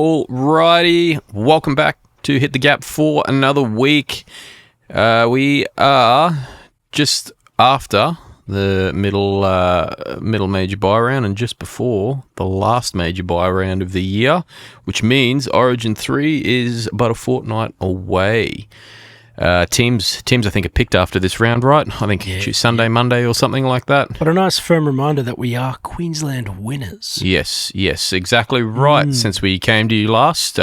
All righty, welcome back to Hit the Gap for another week. We are just after the middle major buy round and just before the last major buy round of the year, which means Origin 3 is about a fortnight away. Teams I think are picked after this round, right? I think Sunday, Monday or something like that. But a nice firm reminder that we are Queensland winners. Yes, exactly right. Since we came to you last,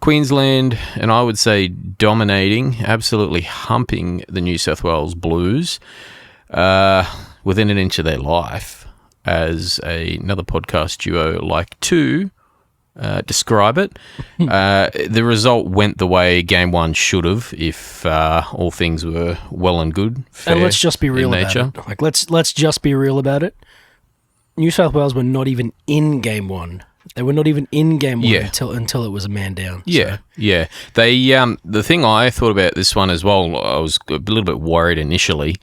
Queensland, and I would say dominating, absolutely humping the New South Wales Blues within an inch of their life, as another podcast duo like to describe it. The result went the way Game 1 should have if all things were well and good. And let's just be real about it. Like, let's just be real about it. New South Wales were not even in Game 1. They were not even in Game 1 until it was a man down. Yeah. They the thing I thought about this one as well, I was a little bit worried initially.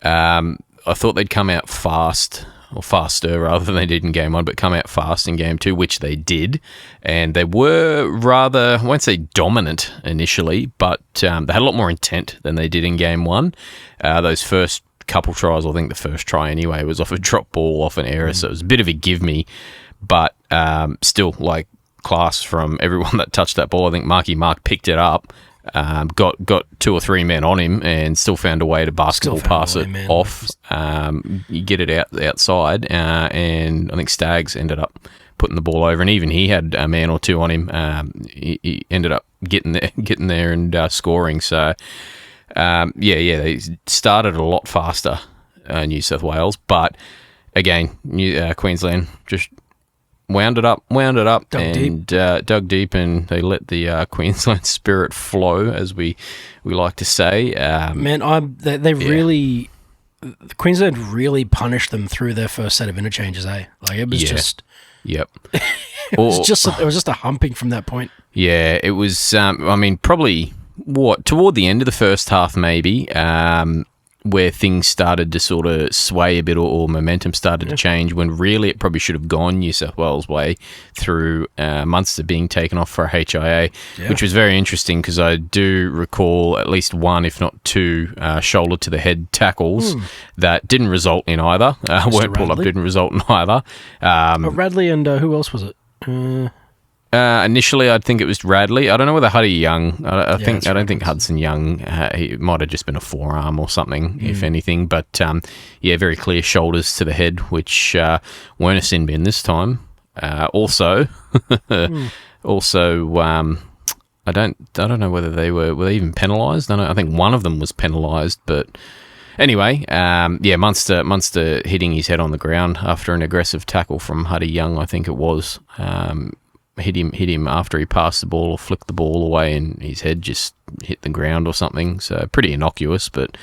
I thought they'd come out fast, or faster rather than they did in Game 1, but come out fast in Game 2, which they did. And they were rather, I won't say dominant initially, but they had a lot more intent than they did in Game 1. Those first couple tries, I think the first try anyway, was off a drop ball, off an error, so it was a bit of a give-me. But still, like, class from everyone that touched that ball. I think Mark picked it up, got two or three men on him, and still found a way to basketball pass it off. You get it outside, and I think Staggs ended up putting the ball over, and even he had a man or two on him. He ended up getting there and scoring. So, they started a lot faster, New South Wales, but again, Queensland just wound it up, dug deep, and they let the Queensland spirit flow, as we like to say. Queensland really punished them through their first set of interchanges. Like, it was just, it was just a humping from that point. Yeah, it was. Probably toward the end of the first half, maybe. Where things started to sort of sway a bit, or momentum started to change, when really it probably should have gone New South Wales' way through Munster being taken off for a HIA, which was very interesting because I do recall at least one, if not two, shoulder to the head tackles that didn't result in either. Weren't pulled up, didn't result in either. Radley and who else was it? Initially, I'd think it was Radley. I don't know whether Huddy Young. I don't think Hudson Young. He might have just been a forearm or something, if anything. But very clear shoulders to the head, which weren't a sin bin this time. Also, I don't know whether they were even penalised. I think one of them was penalised, but. Anyway, Munster hitting his head on the ground after an aggressive tackle from Huddy Young, I think it was. Hit him after he passed the ball or flicked the ball away, and his head just hit the ground or something. So pretty innocuous, but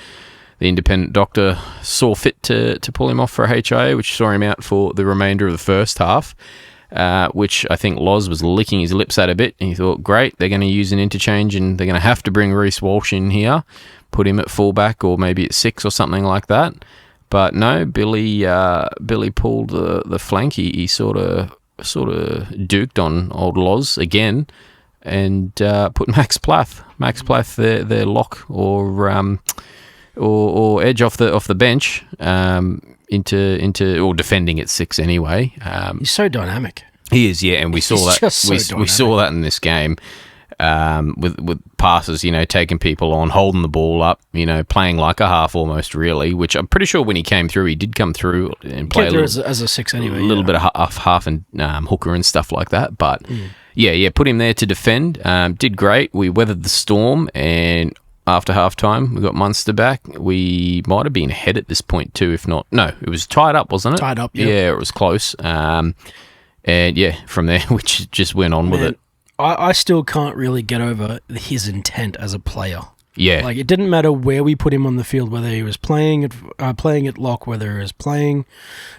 the independent doctor saw fit to pull him off for a HIA, which saw him out for the remainder of the first half, which I think Loz was licking his lips at a bit, and he thought, great, they're going to use an interchange and they're going to have to bring Reece Walsh in here, put him at fullback or maybe at 6 or something like that. But no, Billy pulled the flank. He sort of duked on old Loz again, and put Max Plath, their lock or edge off the bench, into or defending at 6 anyway. He's so dynamic. He is, and we saw that. We saw that in this game. With passes, taking people on, holding the ball up, playing like a half almost, really, which I'm pretty sure when he came through, he did come through and play as a 6 anyway. A little bit of half and hooker and stuff like that. But, put him there to defend. Did great. We weathered the storm, and after halftime, we got Munster back. We might have been ahead at this point too, if not. No, it was tied up, wasn't it? Tied up, yeah. Yeah, it was close. And, from there, we just went on with it. I still can't really get over his intent as a player. Yeah. Like, it didn't matter where we put him on the field, whether he was playing at lock, whether he was playing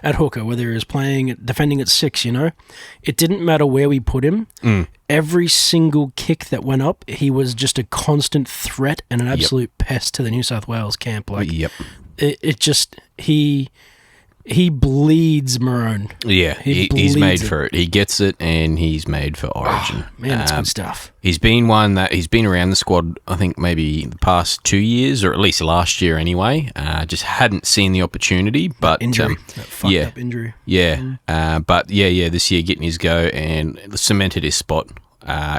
at hooker, whether he was defending at 6, It didn't matter where we put him. Every single kick that went up, he was just a constant threat and an absolute pest to the New South Wales camp. Like, it just, he He bleeds Maroon. Yeah, he's made for it. He gets it, and he's made for Origin. Oh, man, that's good stuff. He's been around the squad, I think, maybe the past 2 years, or at least last year anyway. Just hadn't seen the opportunity, but Injury. That fucked up injury. Yeah, but this year getting his go and cemented his spot.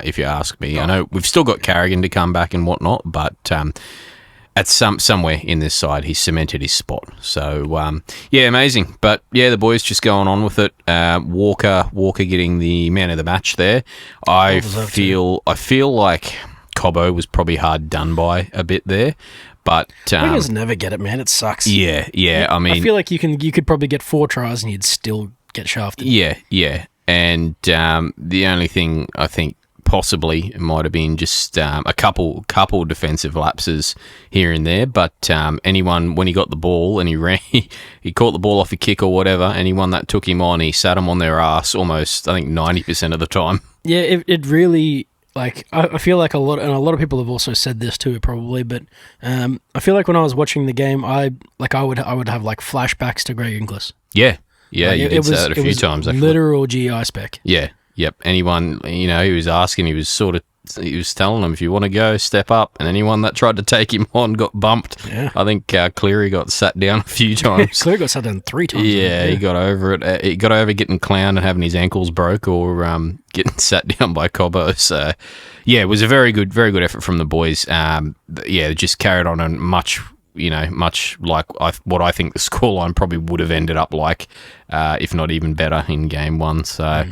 If you ask me, I know we've still got Carrigan to come back and whatnot, but at somewhere in this side, he cemented his spot. So amazing. But the boys just going on with it. Walker getting the man of the match there. I feel like Cobbo was probably hard done by a bit there. But Wingers never get it, man. It sucks. Yeah. I mean, I feel like you could probably get 4 tries and you'd still get shafted. Yeah. And the only thing I think possibly it might have been just a couple defensive lapses here and there, but anyone when he got the ball and he ran, he caught the ball off a kick or whatever, anyone that took him on, he sat him on their ass almost, I think 90% of the time. Yeah, it really, like, I feel like a lot of people have also said this too, probably, but I feel like when I was watching the game, I would have like flashbacks to Greg Inglis. Yeah, like, you did say that a few times. Actually. Literal GI spec. Yeah. Yep. Anyone, he was asking, he was telling them, if you want to go, step up. And anyone that tried to take him on got bumped. Yeah. I think Cleary got sat down a few times. Cleary got sat down 3 times. Yeah, he got over it. He got over getting clowned and having his ankles broke, or getting sat down by Cobbo. So, it was a very good effort from the boys. Just carried on and much like what I think the scoreline probably would have ended up like, if not even better in game 1. So...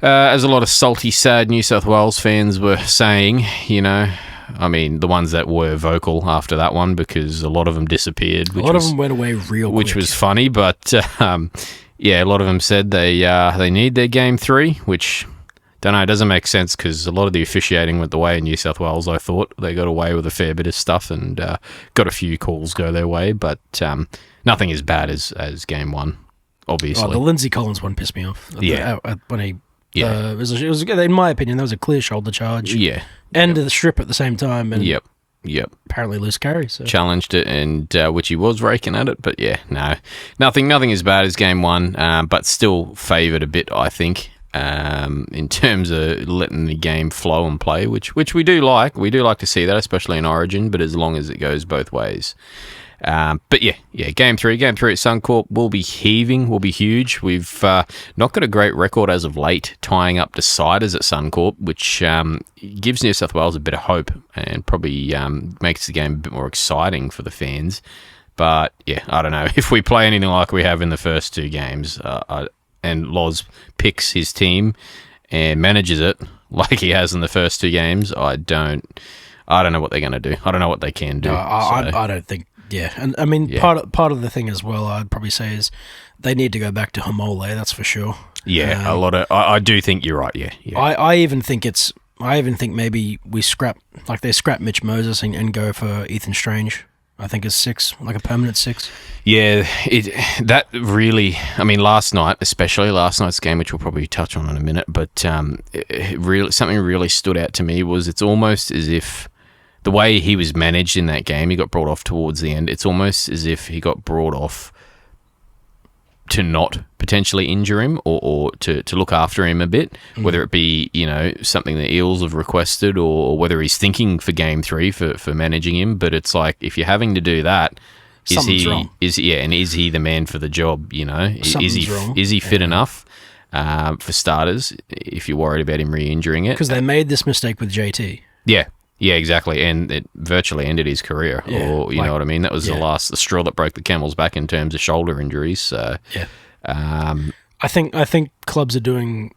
as a lot of salty, sad New South Wales fans were saying, I mean, the ones that were vocal after that one, because a lot of them disappeared. A lot of them went away real quick. Which was funny, but a lot of them said they need their game 3, which, don't know, it doesn't make sense because a lot of the officiating went the way in New South Wales, I thought. They got away with a fair bit of stuff and got a few calls go their way, but nothing as bad as game 1, obviously. Oh, the Lindsay Collins one pissed me off. When he... it was in my opinion, that was a clear shoulder charge. Yeah. And the strip at the same time. And Yep. Apparently loose carry. So. Challenged it, and which he was raking at it, but nothing as bad as game 1, but still favoured a bit, I think, in terms of letting the game flow and play, which we do like. We do like to see that, especially in Origin, but as long as it goes both ways. Game 3 at Suncorp will be heaving, will be huge. We've not got a great record as of late tying up deciders at Suncorp, which gives New South Wales a bit of hope and probably makes the game a bit more exciting for the fans. But I don't know, if we play anything like we have in the first 2 games, and Loz picks his team and manages it like he has in the first 2 games, I don't know what they're going to do. I don't know what they can do. I don't think. Yeah, and I mean, part of the thing as well, I'd probably say, is they need to go back to Homole, that's for sure. Yeah, a lot of... I do think you're right, yeah. I even think maybe we scrap Mitch Moses and go for Ethan Strange. I think is 6, like a permanent 6. Yeah, that really... I mean, last night's game, which we'll probably touch on in a minute, but something really stood out to me was it's almost as if... The way he was managed in that game, he got brought off towards the end. It's almost as if he got brought off to not potentially injure him or to look after him a bit, whether it be, something the Eels have requested or whether he's thinking for game 3 for managing him. But it's like, if you're having to do that, is he the man for the job? Is he fit enough for starters if you're worried about him re-injuring it? Because they made this mistake with JT. Yeah, exactly, and it virtually ended his career. Yeah, or you know what I mean. That was the straw that broke the camel's back in terms of shoulder injuries. So, I think clubs are doing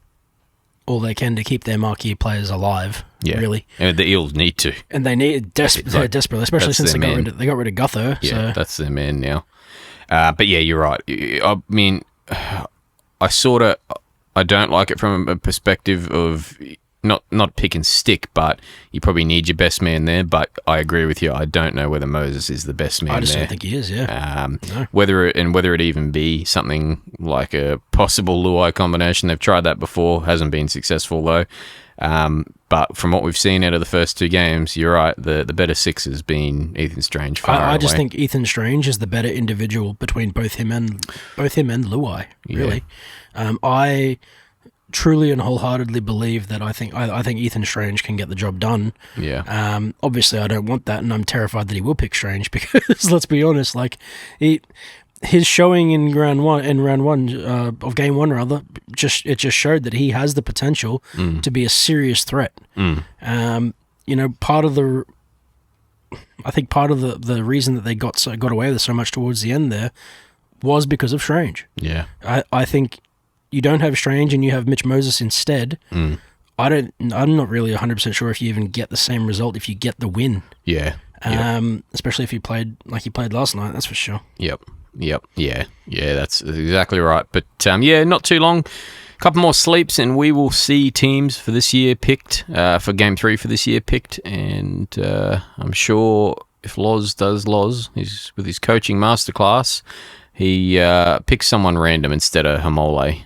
all they can to keep their marquee players alive. Yeah, really. And the Eels need to, and they need desperately, especially since they got rid of Gutho. Yeah, so. That's their man now. But you're right. I mean, I don't like it from a perspective of. Not pick and stick, but you probably need your best man there. But I agree with you. I don't know whether Moses is the best man. I just there. don't think he is. Yeah. No. Whether it even be something like a possible Luai combination. They've tried that before, hasn't been successful though. But from what we've seen out of the first 2 games, you're right. The better 6 has been Ethan Strange. I just think Ethan Strange is the better individual between both him and Luai. Really, I truly and wholeheartedly believe that I think Ethan Strange can get the job done. Yeah. Obviously, I don't want that, and I'm terrified that he will pick Strange because let's be honest, like his showing in round one of game one rather, just showed that he has the potential to be a serious threat. Part of the reason that they got away with so much towards the end there was because of Strange. Yeah. I think you don't have Strange and you have Mitch Moses instead. I'm not really 100% sure if you even get the same result if you get the win. Yeah. Especially if you played like you played last night, that's for sure. Yep. Yeah, that's exactly right. But not too long. A couple more sleeps, and we will see teams for this year picked, for Game 3 for this year picked. And I'm sure if Loz does Loz, he's with his coaching masterclass, he picks someone random instead of Hamole.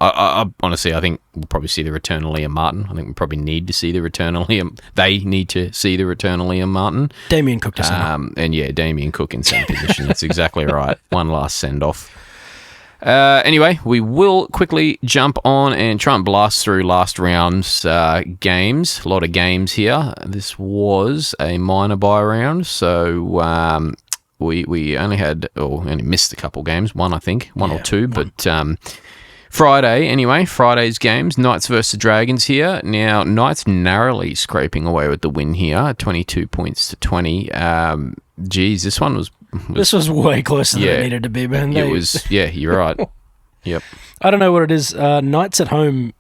I honestly, I think we'll probably see the return of Liam Martin. I think we probably need to see the return of Liam. They need to see the return of Liam Martin. Damien Cook to send off. Damien Cook in same position. That's exactly right. One last send-off. Anyway, we will quickly jump on and try and blast through last round's games. A lot of games here. This was a minor bye round, so... We only missed a couple games, one or two, but Friday's games, Knights versus Dragons here. Now, Knights narrowly scraping away with the win here, 22 points to 20. This one was... This was way closer than it needed to be, man. You're right. Yep. I don't know what it is. Knights at home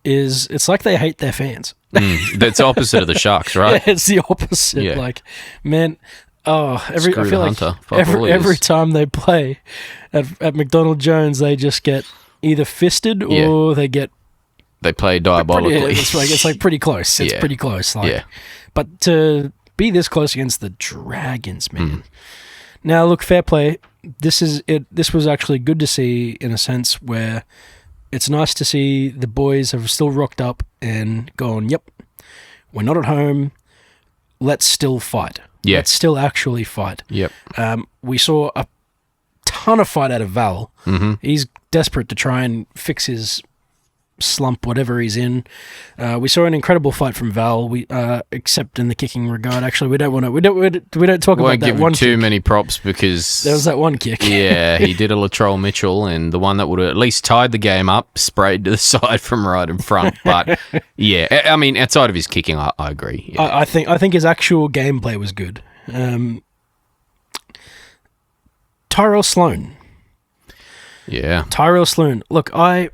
it's like they hate their fans. That's opposite of the Sharks, right? Yeah, it's the opposite. Yeah. Like, man... I feel like Hunter. every time they play at McDonald Jones, they just get either fisted or they play diabolically. It's like pretty close. It's pretty close. But to be this close against the Dragons, man. Now, look, fair play. This was actually good to see in a sense where it's nice to see the boys have still rocked up and gone, yep, we're not at home. Let's still fight. Yeah. Let's still actually fight. Yep. We saw a ton of fight out of Val. Mm-hmm. He's desperate to try and fix his slump, whatever he's in. We saw an incredible fight from Val. Except in the kicking regard. Actually, we don't talk about that one. Won't give him too many props because there was that one kick. Yeah, he did a Latrell Mitchell, and the one that would have at least tied the game up, sprayed to the side from right in front. But yeah, I mean, outside of his kicking, I agree. Yeah. I think his actual gameplay was good. Tyrell Sloan. Yeah. Tyrell Sloan. Look, I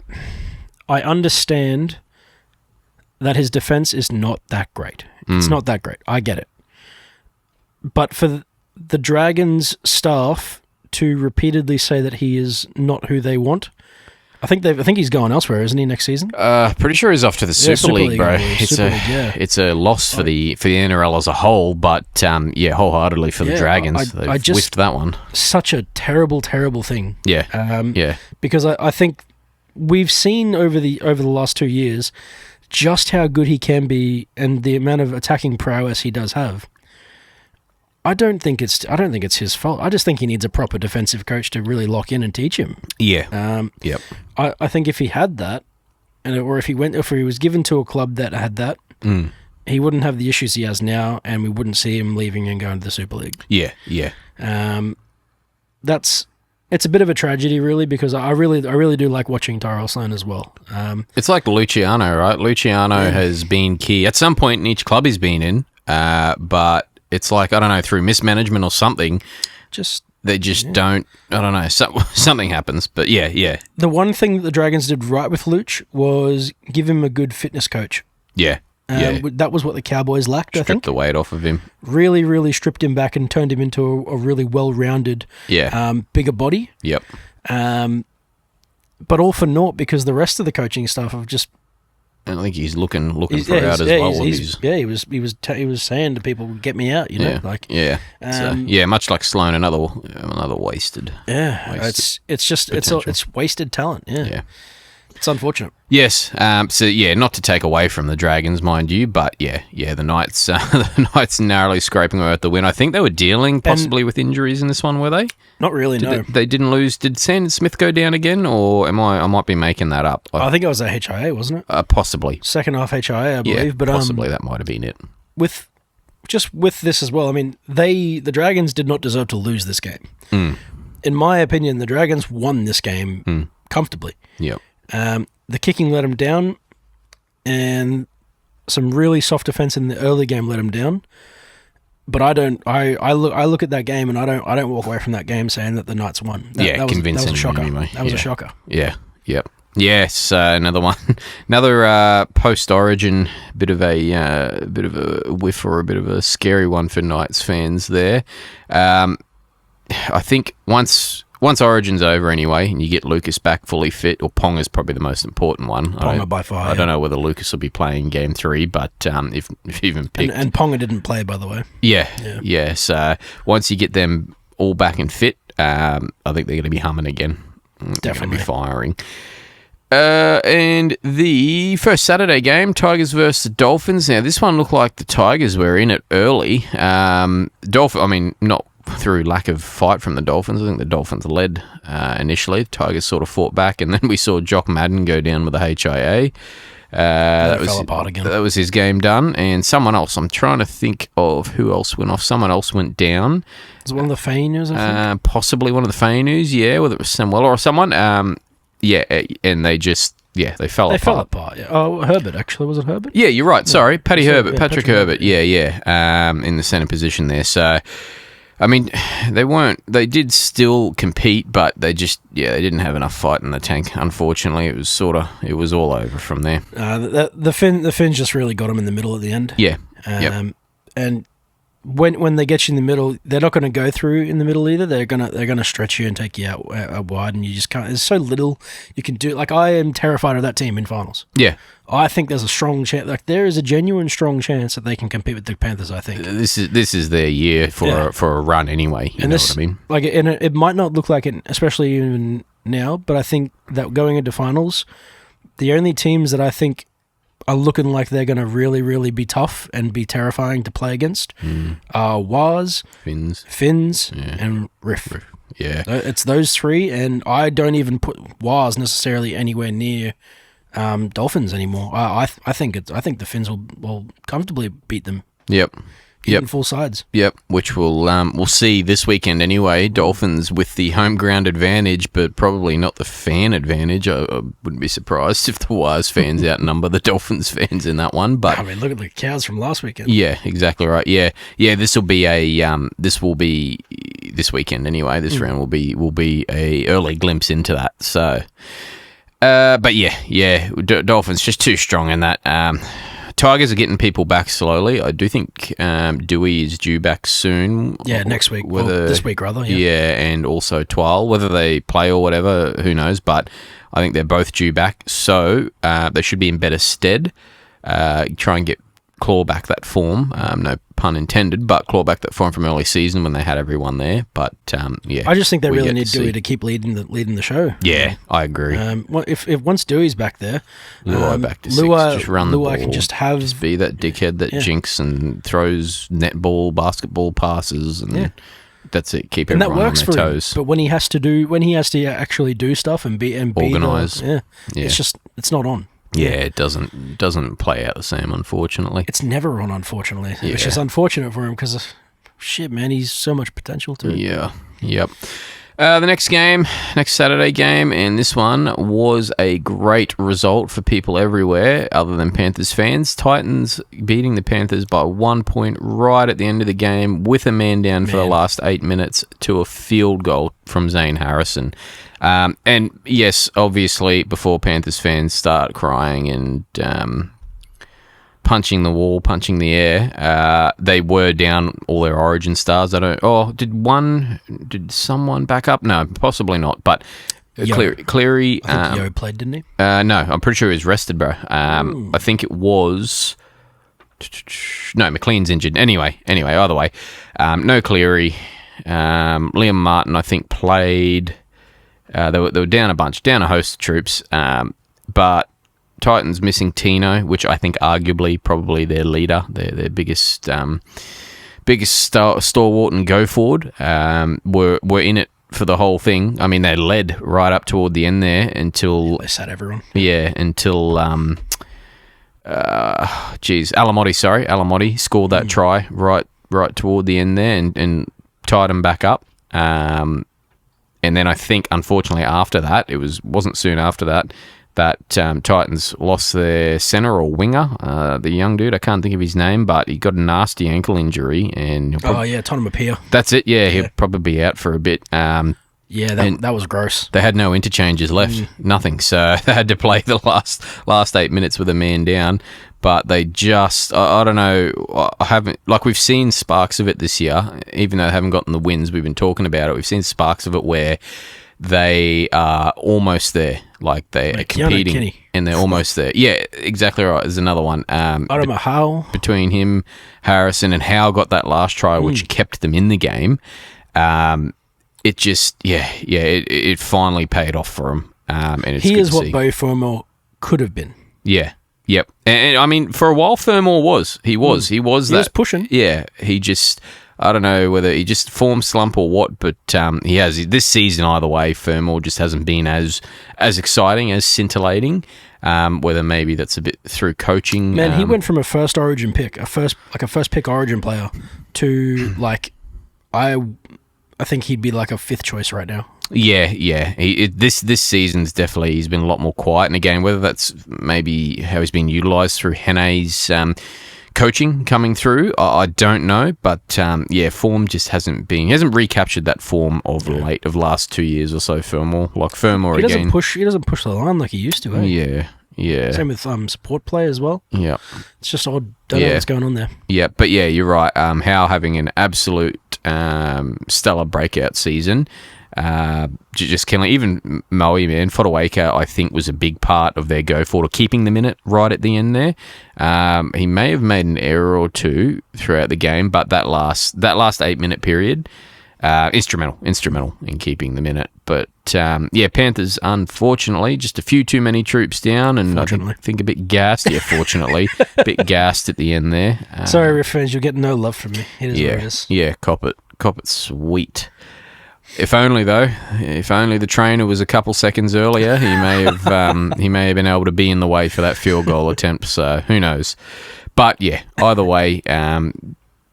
understand that his defense is not that great. It's not that great. I get it. But for the Dragons staff to repeatedly say that he is not who they want, I think he's going elsewhere, isn't he, next season? Pretty sure he's off to the Super League, bro. It's a loss for the NRL as a whole, but wholeheartedly for the Dragons. They've whiffed that one. Such a terrible, terrible thing. Yeah. Because I think we've seen over the last 2 years just how good he can be and the amount of attacking prowess he does have. I don't think it's his fault. I just think he needs a proper defensive coach to really lock in and teach him. Yeah. Yep. I think if he had that, or if he was given to a club that had that, he wouldn't have the issues he has now, and we wouldn't see him leaving and going to the Super League. Yeah. It's a bit of a tragedy, really, because I really do like watching Tyrell Sloan as well. It's like Luciano, right? Luciano has been key at some point in each club he's been in, but it's like, I don't know, through mismanagement or something, they don't, I don't know, something happens. But yeah. The one thing that the Dragons did right with Luch was give him a good fitness coach. Yeah. That was what the Cowboys lacked, I think. Stripped the weight off of him. Really, really stripped him back and turned him into a really well-rounded, bigger body. Yep. But all for naught because the rest of the coaching staff have just... I think he's looking for out as well. He was saying to people, "Get me out," you know. Much like Sloan, another wasted. Yeah, it's wasted talent. Yeah. It's unfortunate. Yes. So yeah, not to take away from the Dragons, mind you, but yeah, the Knights, the Knights narrowly scraping away at the win. I think they were dealing possibly with injuries in this one, were they? Not really. No, they didn't lose. Did Sandon Smith go down again, or I might be making that up. I think it was a HIA, wasn't it? Possibly. Second half HIA, I believe. Yeah, but possibly that might have been it. With this as well, I mean, the Dragons did not deserve to lose this game. In my opinion, the Dragons won this game comfortably. Yep. The kicking let them down, and some really soft defense in the early game let them down. But I don't. I look at that game, and I don't walk away from that game saying that the Knights won. That was, convincing. That was a shocker. Anyway. That was a shocker. Yeah. Yep. Yes, another one, another post-Origin bit of a whiff or a bit of a scary one for Knights fans there. I think once Origin's over anyway, and you get Lucas back fully fit, or Ponga's probably the most important one. Ponga by far. I don't know whether Lucas will be playing Game 3, but if even picked, and Ponga didn't play, by the way. Yeah. So once you get them all back and fit, I think they're going to be humming again. Definitely. They're going to be firing. And the first Saturday game, Tigers versus the Dolphins. Now, this one looked like the Tigers were in it early. Not through lack of fight from the Dolphins. I think the Dolphins led initially. The Tigers sort of fought back, and then we saw Jock Madden go down with the HIA. That fell apart again. That was his game done. And someone else, I'm trying to think of who else went off. Someone else went down. Was it one of the Fainus, I think? Possibly one of the Fainus, yeah, whether it was Samuel or someone. Yeah, and they fell apart. They fell apart, yeah. Oh, Herbert, actually. Was it Herbert? Yeah, you're right. Sorry. Patrick Herbert. Yeah. In the centre position there. So, I mean, they did still compete, but they didn't have enough fight in the tank. Unfortunately, it was all over from there. The Finns just really got them in the middle at the end. Yeah. And when they get you in the middle, they're not going to go through in the middle either. They're gonna stretch you and take you out wide, and you just can't. There's so little you can do. Like, I am terrified of that team in finals. Yeah, I think there's a strong chance. Like, there is a genuine strong chance that they can compete with the Panthers. I think this is their year for a run anyway. You know what I mean? Like, and it might not look like it, especially even now. But I think that going into finals, the only teams that I think are looking like they're going to really, really be tough and be terrifying to play against are Waz, Finns, and Riff. Yeah. It's those three, and I don't even put Waz necessarily anywhere near Dolphins anymore. I think the Finns will comfortably beat them. Yep. Even full sides. Yep, which we'll see this weekend anyway. Dolphins with the home ground advantage, but probably not the fan advantage. I wouldn't be surprised if the Wise fans outnumber the Dolphins fans in that one. But I mean, look at the Cows from last weekend. Yeah, exactly right. Yeah. This will be this weekend anyway. This round will be a early glimpse into that. So, but Dolphins just too strong in that. Tigers are getting people back slowly. I do think Dewey is due back soon. Yeah, next week. This week, rather. Yeah, and also Twile. Whether they play or whatever, who knows? But I think they're both due back. So they should be in better stead. Try and claw back that form. No pun intended, but claw back that form from early season when they had everyone there. But I just think they really need Dewey to keep leading the show. Yeah, I agree. If once Dewey's back there, Luai back to six, just run the ball. Can just be that dickhead that jinks and throws netball, basketball passes, and that's it. Keep everyone on their toes. But when he has to actually do stuff and be organise, it's not on. Yeah, it doesn't play out the same, unfortunately. It's never on, unfortunately. Yeah. It's just unfortunate for him because, shit, man, he's so much potential too. Yeah, yep. The next Saturday game, and this one was a great result for people everywhere other than Panthers fans. Titans beating the Panthers by 1 point right at the end of the game with a man down for the last 8 minutes to a field goal from Zane Harrison. And yes, obviously, before Panthers fans start crying and punching the wall, punching the air, they were down all their Origin stars. Did someone back up? No, possibly not. But Cleary, I think Yo played, didn't he? No, I'm pretty sure he was rested, bro. I think it was. No, McLean's injured. Anyway, either way, no Cleary. Liam Martin, I think, played. They were down a host of troops. but Titans missing Tino, which I think arguably probably their leader, their biggest stalwart and go forward, were in it for the whole thing. I mean, they led right up toward the end there until They sat everyone. Yeah, until Alamotti scored that try right toward the end there and tied them back up. And then I think, unfortunately, after that, wasn't soon after that Titans lost their centre or winger, the young dude. I can't think of his name, but he got a nasty ankle injury. And Tottenham Appear. That's it. Yeah, he'll probably be out for a bit. That was gross. They had no interchanges left, nothing. So they had to play the last 8 minutes with a man down. But they just, I don't know, we've seen sparks of it this year, even though they haven't gotten the wins. We've been talking about it. We've seen sparks of it where they are almost there. Like they are competing and they're almost there. Yeah, exactly right. There's another one. I don't know how. Between him, Harrison, and Howe got that last try, which kept them in the game. It just, it finally paid off for him. And it's he good is to what see. Bo Fermor could have been. Yeah. Yep. And I mean, for a while, Fermor was. He was. He was pushing. Yeah. He just, I don't know whether he just form slump or what, but he has. This season, either way, Fermor just hasn't been as exciting, as scintillating. Whether maybe that's a bit through coaching. Man, he went from a first Origin pick, a first pick Origin player, to I think he'd be like a fifth choice right now. Yeah. This season's definitely, he's been a lot more quiet. And again, whether that's maybe how he's been utilised through Hene's coaching coming through, I don't know. But form just hasn't recaptured that form of late, of last 2 years or so. Fermor he again. He doesn't push the line like he used to. Yeah. Same with support play as well. Yeah. It's just odd. Don't know what's going on there. Yeah, but yeah, you're right. Howe having an absolute stellar breakout season. Just killing. Even Moe, man, Fodawaker, I think, was a big part of their go forward, keeping them in it right at the end there. He may have made an error or two throughout the game, but that last 8 minute period, instrumental in keeping them in it. But Panthers, unfortunately, just a few too many troops down, and I think a bit gassed. Yeah, fortunately, a bit gassed at the end there. Sorry, Riff fans, you'll get no love from me. It is what it is. Yeah, cop it, sweet. If only the trainer was a couple seconds earlier, he may have been able to be in the way for that field goal attempt. So who knows? But yeah, either way,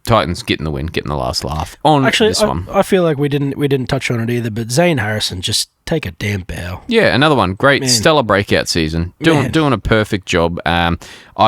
Titans getting the win, getting the last laugh on this one. I feel like we didn't touch on it either, but Zane Harrison, just take a damn bow. Yeah, another one. Great, stellar breakout season. Doing a perfect job. I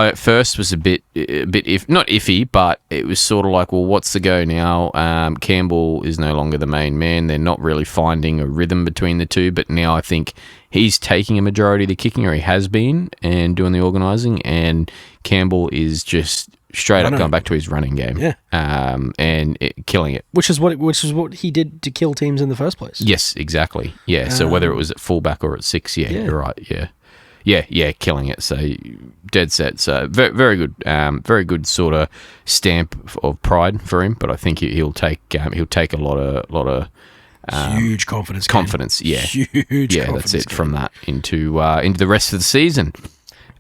at first was a bit not iffy, but it was sort of like, well, what's the go now? Campbell is no longer the main man. They're not really finding a rhythm between the two, but now I think he's taking a majority of the kicking, or he has been, and doing the organising, and Campbell is just straight up going back to his running game, and killing it. Which is what he did to kill teams in the first place. Yes, exactly. Yeah. So whether it was at fullback or at 6, you're right. Yeah, killing it. So dead set. So very good. Very good sort of stamp of pride for him. But I think he'll take a lot of huge confidence. Confidence. Yeah. Huge. Yeah, that's it. From that into the rest of the season.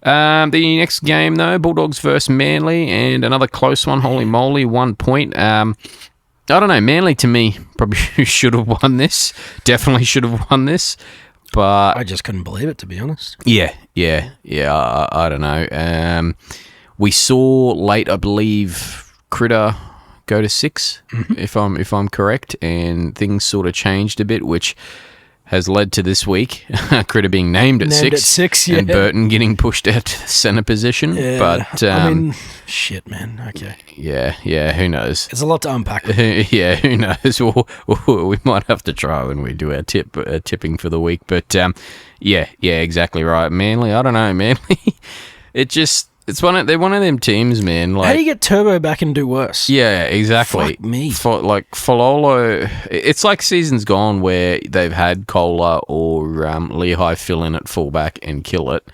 The next game, though, Bulldogs versus Manly, and another close one. Holy moly, 1 point. I don't know. Manly, to me, probably should have won this. Definitely should have won this. But I just couldn't believe it, to be honest. Yeah. I don't know. We saw late, I believe, Critter go to 6, if I'm correct, and things sort of changed a bit, which has led to this week, Critter being named at 6, and Burton getting pushed out to the centre position. Yeah. But I mean, shit, man. Okay. Yeah. Who knows? It's a lot to unpack. Yeah, who knows? We might have to try when we do our tipping for the week. But yeah, exactly right. Manly, I don't know, Manly. They're one of them teams, man. Like, how do you get Turbo back and do worse? Yeah, exactly. Fuck me. Fololo, it's like seasons gone where they've had Kohler or Lehigh fill in at fullback and kill it,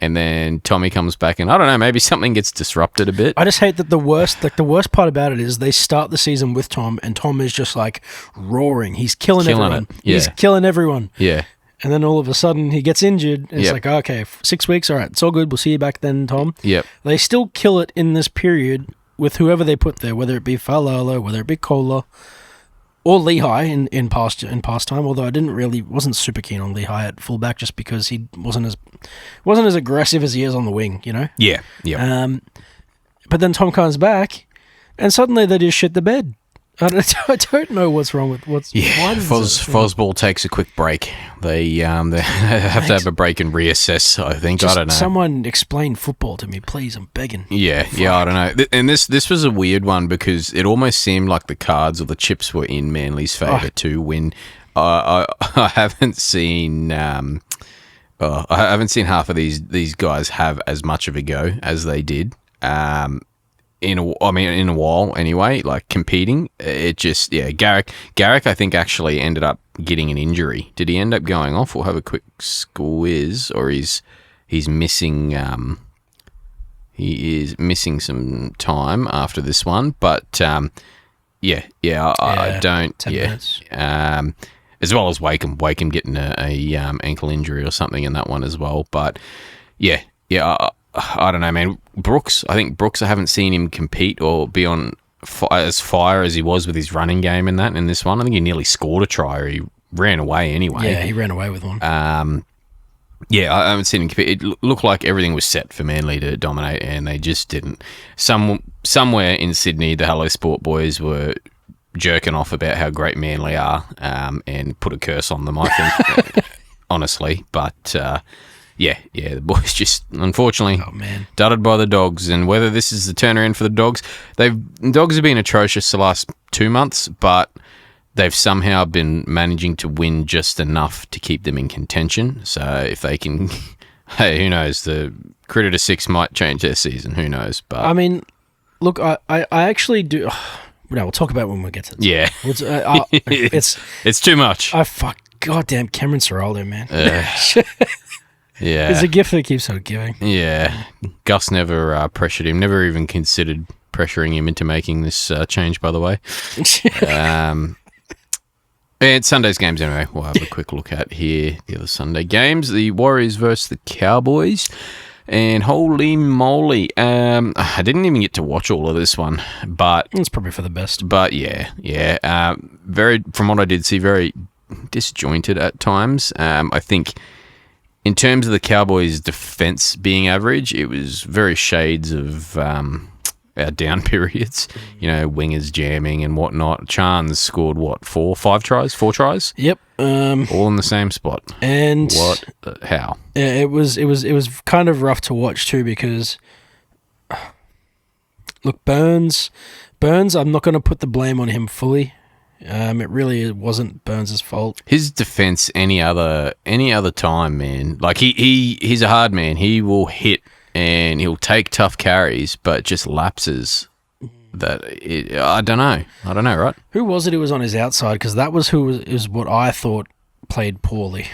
and then Tommy comes back and I don't know, maybe something gets disrupted a bit. I just hate that the worst part about it is they start the season with Tom, and Tom is just like roaring. He's killing everyone. Yeah. He's killing everyone. Yeah. And then all of a sudden he gets injured. And it's like, okay, 6 weeks. All right, it's all good. We'll see you back then, Tom. Yep. They still kill it in this period with whoever they put there, whether it be Falala, whether it be Kohler, or Lehigh in past time. Although I wasn't super keen on Lehigh at fullback just because he wasn't as aggressive as he is on the wing, you know. Yeah. Yeah. But then Tom comes back, and suddenly they just shit the bed. I don't know what's wrong with what's. Yeah, Fosball takes a quick break. They have to have a break and reassess. I think. I don't know. Someone explain football to me, please. I'm begging. Yeah, I don't know. And this was a weird one because it almost seemed like the cards or the chips were in Manly's favour to win. I haven't seen. I haven't seen half of these guys have as much of a go as they did. In a while anyway, like competing, it just Garrick I think actually ended up getting an injury. Did he end up going off? We'll have a quick squiz, or he's missing he is missing some time after this one, but I don't 10 minutes. As well as Wakeham getting a ankle injury or something in that one as well, but I don't know, man. I think Brooks, I haven't seen him compete or be on as fire as he was with his running game in this one. I think he nearly scored a try, or he ran away anyway. Yeah, he ran away with one. I haven't seen him compete. It looked like everything was set for Manly to dominate, and they just didn't. Somewhere in Sydney, the Hello Sport boys were jerking off about how great Manly are, and put a curse on them, I think, honestly. But... the boys just, unfortunately, dudded by the Dogs. And whether this is the turnaround for the Dogs, the Dogs have been atrocious the last 2 months, but they've somehow been managing to win just enough to keep them in contention. So if they can, hey, who knows? The Critter to 6 might change their season. Who knows? But I mean, look, I actually do. No, we'll talk about it when we get to it. Yeah, it's too much. Goddamn Cameron Ciraldo, man. Yeah. It's a gift that keeps on giving. Yeah. Gus never pressured him, never even considered pressuring him into making this change, by the way. It's Sunday's games anyway. We'll have a quick look at here. The other Sunday games, the Warriors versus the Cowboys. And holy moly, I didn't even get to watch all of this one, but... It's probably for the best. But yeah. Very, from what I did see, very disjointed at times. I think... In terms of the Cowboys' defense being average, it was very shades of our down periods. You know, wingers jamming and whatnot. Chans scored, 4 tries? Yep. All in the same spot. And how? It was kind of rough to watch too because, look, Burns, I'm not going to put the blame on him fully. It really wasn't Burns' fault. His defense, any other time, man. Like he's a hard man. He will hit and he'll take tough carries, but just lapses. I don't know, right? Who was it who was on his outside? Because that was is what I thought played poorly.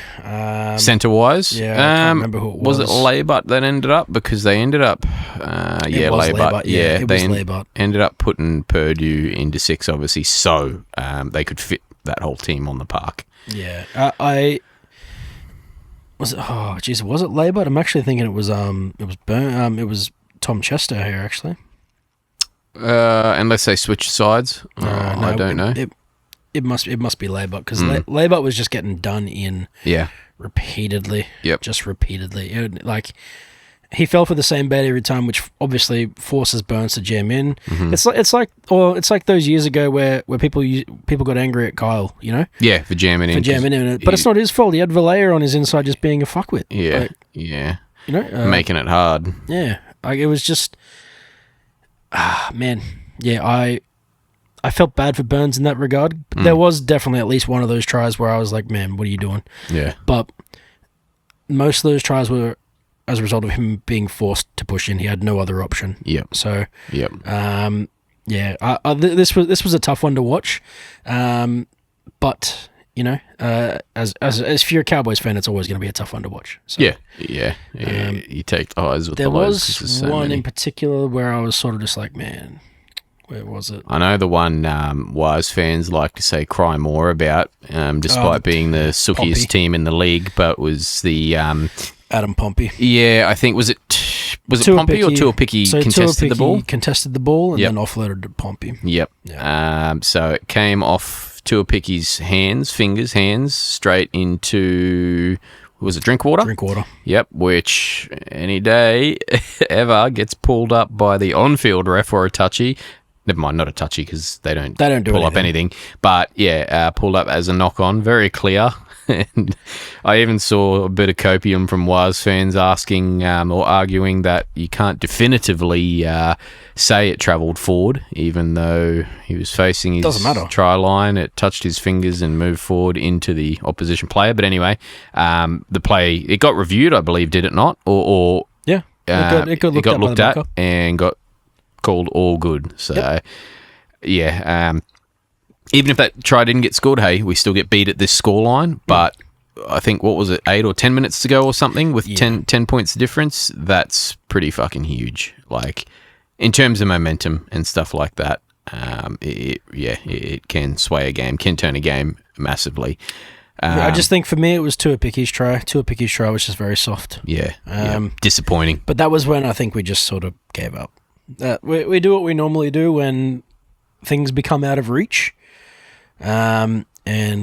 Centre wise, yeah, I can't remember who it was. Was it Laybutt that ended up? Because they ended up, Laybutt. Yeah, it was Laybutt. Ended up putting Purdue into 6, obviously, so they could fit that whole team on the park. Yeah, was it Laybutt? I'm actually thinking it was it was Tom Chester here actually. Unless they switch sides, I don't know. It must be Laybutt because Laybutt was just getting done in repeatedly. Yep. Just repeatedly. He fell for the same bait every time, which obviously forces Burns to jam in. Mm-hmm. It's like those years ago where people got angry at Kyle, you know? Yeah, for jamming in. But it's not his fault. He had Vallejo on his inside just being a fuckwit. Yeah, You know? Making it hard. Yeah. It was just... man. Yeah, I felt bad for Burns in that regard. There was definitely at least one of those tries where I was like, man, what are you doing? Yeah. But most of those tries were as a result of him being forced to push in. He had no other option. Yep. So, yep. This was a tough one to watch. But, you know, as if you're a Cowboys fan, it's always going to be a tough one to watch. So, yeah. You take the highs with the lows. There was one in particular where I was sort of just like, man... Where was it? I know the one Wise fans like to say cry more about, despite being the sookiest Pompey. team in the league, but was the... Adam Pompey. yeah, I think, was it Pompey or Tuapiki contested the ball? Contested the ball and Yep. then offloaded to Pompey. Yep. Yeah. So it came off Tuapiki's hands, straight into... Was it Drinkwater? Drinkwater. Yep, which any day ever gets pulled up by the on-field ref or a touchy. Never mind, not a touchy because they don't do pull up anything. But yeah, pulled up as a knock-on, very clear. And I even saw a bit of copium from Waz fans asking or arguing that you can't definitively say it travelled forward, even though he was facing his Doesn't matter. try line. It touched his fingers and moved forward into the opposition player. But anyway, the play, it got reviewed, I believe, did it not? Or Yeah. It got looked at and got called all good. So, Yep. yeah. Even if that try didn't get scored, hey, we still get beat at this scoreline. But I think, what was it, 8 or 10 minutes to go or something with 10 points difference? That's pretty fucking huge. Like, in terms of momentum and stuff like that, it can sway a game, can turn a game massively. I just think for me it was Tuapiki's try. Tuapiki's try was just very soft. Yeah, disappointing. But that was when I think we just sort of gave up. We do what we normally do when things become out of reach. And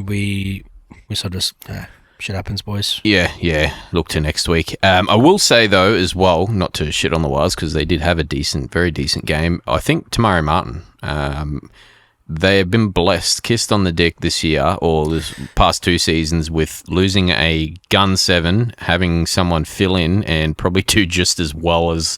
we sort of shit happens, boys. Yeah. Look to next week. I will say though, as well, not to shit on the Waz because they did have a very decent game. I think Tamari Martin. They have been blessed, kissed on the dick this year or this past 2 seasons with losing a gun 7, having someone fill in, and probably do just as well as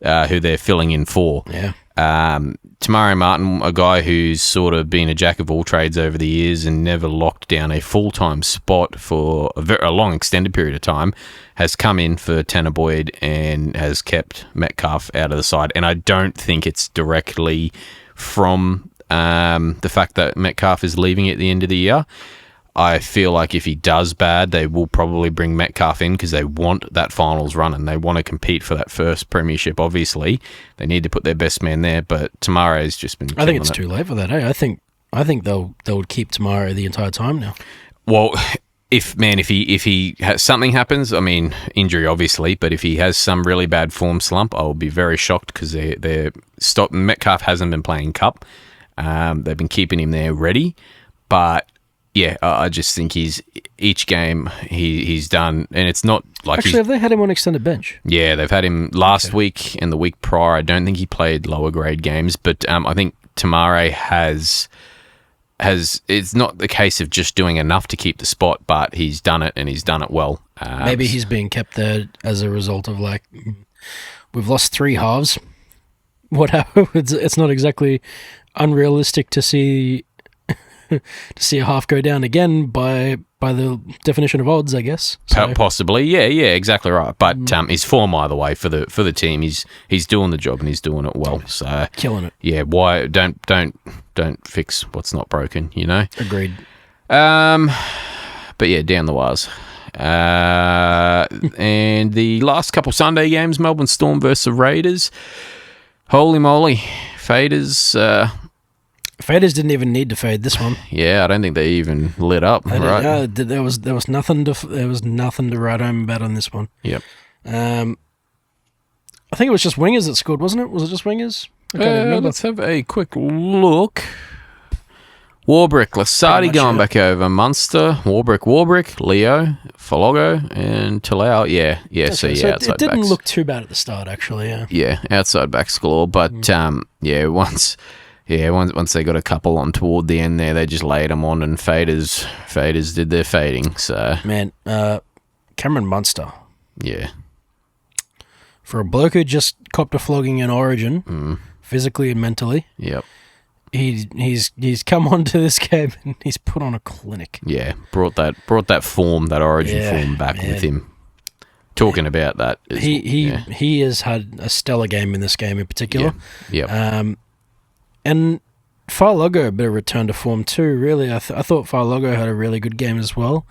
who they're filling in for. Yeah. Tamari Martin, a guy who's sort of been a jack of all trades over the years and never locked down a full-time spot for a long extended period of time, has come in for Tanner Boyd and has kept Metcalf out of the side. And I don't think it's directly from the fact that Metcalf is leaving at the end of the year. I feel like if he does bad, they will probably bring Metcalf in because they want that finals run and they want to compete for that first premiership. Obviously, they need to put their best man there, but Tamara's just been. I think it's too late for that. I think they'll keep Tamara the entire time now. Well, if he has, something happens, I mean injury obviously, but if he has some really bad form slump, I'll be very shocked because they're stopped. Metcalf hasn't been playing cup. They've been keeping him there ready, but. Yeah, I just think each game he's done, and it's not like actually have they had him on extended bench? Yeah, they've had him last week and the week prior. I don't think he played lower grade games, but I think Tamare has. It's not the case of just doing enough to keep the spot, but he's done it and he's done it well. Maybe he's being kept there as a result of we've lost 3 halves. What happened? It's not exactly unrealistic to see. To see a half go down again by the definition of odds, I guess. So. Possibly, yeah, exactly right. But his form either way for the team, he's doing the job and he's doing it well. So killing it. Yeah, why don't fix what's not broken, you know? Agreed. But yeah, down the wires. And the last couple Sunday games, Melbourne Storm versus Raiders. Holy moly, Faders. Faders didn't even need to fade this one. Yeah, I don't think they even lit up. Right? There was nothing to write home about on this one. Yep. I think it was just wingers that scored, wasn't it? Was it just wingers? I can't remember. Let's have a quick look. Warbrick, Lasardi going back over. Munster, Warbrick, Leo, Falogo, and Talau. Yeah. Okay, so outside backs. It didn't look too bad at the start, actually. Yeah, outside backs galore. But once they got a couple on toward the end there, they just laid them on, and faders did their fading. So man, Cameron Munster. Yeah. For a bloke who just copped a flogging in Origin, physically and mentally. Yep. He's come onto this game and he's put on a clinic. Yeah, brought that form, that Origin form back with him. Talking about that, he has had a stellar game in this game in particular. Yeah. And Farlogo a bit of return to form too. Really, I thought Farlogo had a really good game as well.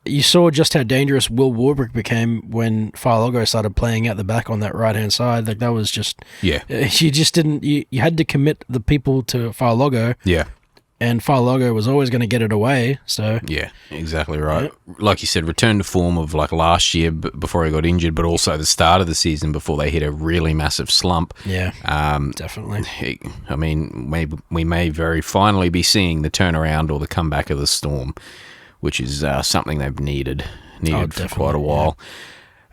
you saw just how dangerous Will Warbrick became when Farlogo started playing out the back on that right-hand side. Like, that was just... Yeah. You just didn't... You had to commit the people to Farlogo. Yeah. And Farlogo was always going to get it away, so... Yeah, exactly right. Like you said, return to form of like last year before he got injured, but also the start of the season before they hit a really massive slump. Yeah, definitely. I mean, we may very finally be seeing the turnaround or the comeback of the Storm, which is something they've needed for quite a while.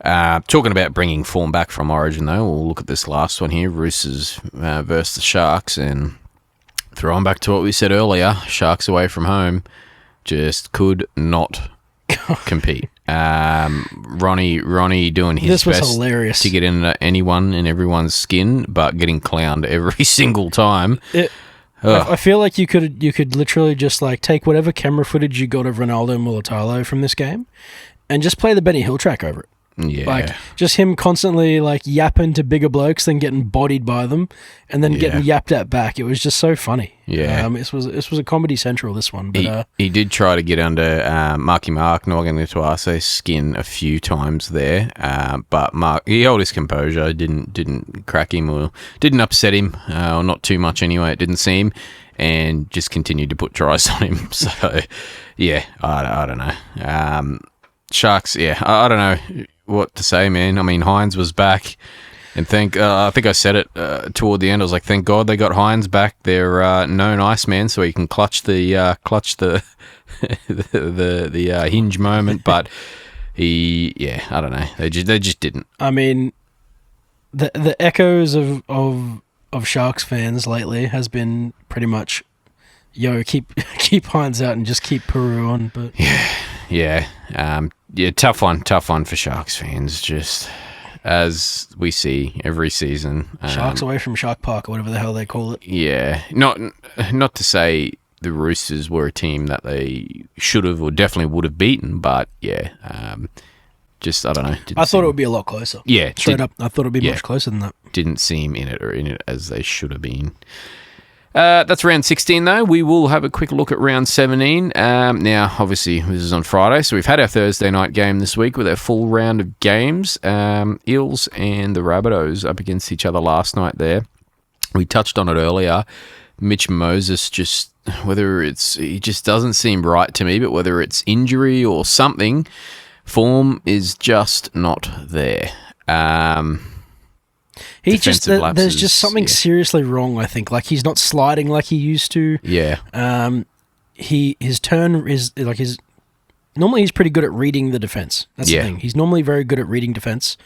Yeah. Talking about bringing form back from Origin, though, we'll look at this last one here, Roosters versus the Sharks, and... throwing back to what we said earlier, Sharks away from home just could not compete. Ronnie doing his best hilarious. To get into anyone and everyone's skin, but getting clowned every single time. I feel like you could literally just like take whatever camera footage you got of Ronaldo Mulatalo from this game and just play the Benny Hill track over it. Yeah. Like, just him constantly, like, yapping to bigger blokes, then getting bodied by them, and then getting yapped at back. It was just so funny. Yeah. This was a Comedy Central, this one. But he did try to get under Marky Mark, Noganituase's skin a few times there, but Mark, he held his composure, didn't crack him or didn't upset him, or not too much anyway, it didn't seem, and just continued to put tries on him. So, yeah, I don't know. Sharks, I don't know what to say, man. I mean, Hines was back, and I think I said it toward the end. I was like, thank God they got Hines back. They're known Iceman, so he can clutch the the hinge moment. But I don't know. They just didn't. I mean, the echoes of Sharks fans lately has been pretty much, keep Hines out and just keep Peru on. But yeah, tough one for Sharks fans, just as we see every season. Sharks away from Shark Park, or whatever the hell they call it. Yeah, not to say the Roosters were a team that they should have or definitely would have beaten, but just, I don't know. I thought it would be a lot closer. Yeah. Straight up, I thought it would be much closer than that. Didn't seem in it as they should have been. That's round 16, though. We will have a quick look at round 17. Now, obviously, this is on Friday, so we've had our Thursday night game this week with our full round of games. Eels and the Rabbitohs up against each other last night there. We touched on it earlier. Mitch Moses he just doesn't seem right to me, but whether it's injury or something, form is just not there. There's just something seriously wrong, I think. Like, he's not sliding like he used to. Yeah. His turn is like normally he's pretty good at reading the defense. That's the thing. He's normally very good at reading defense.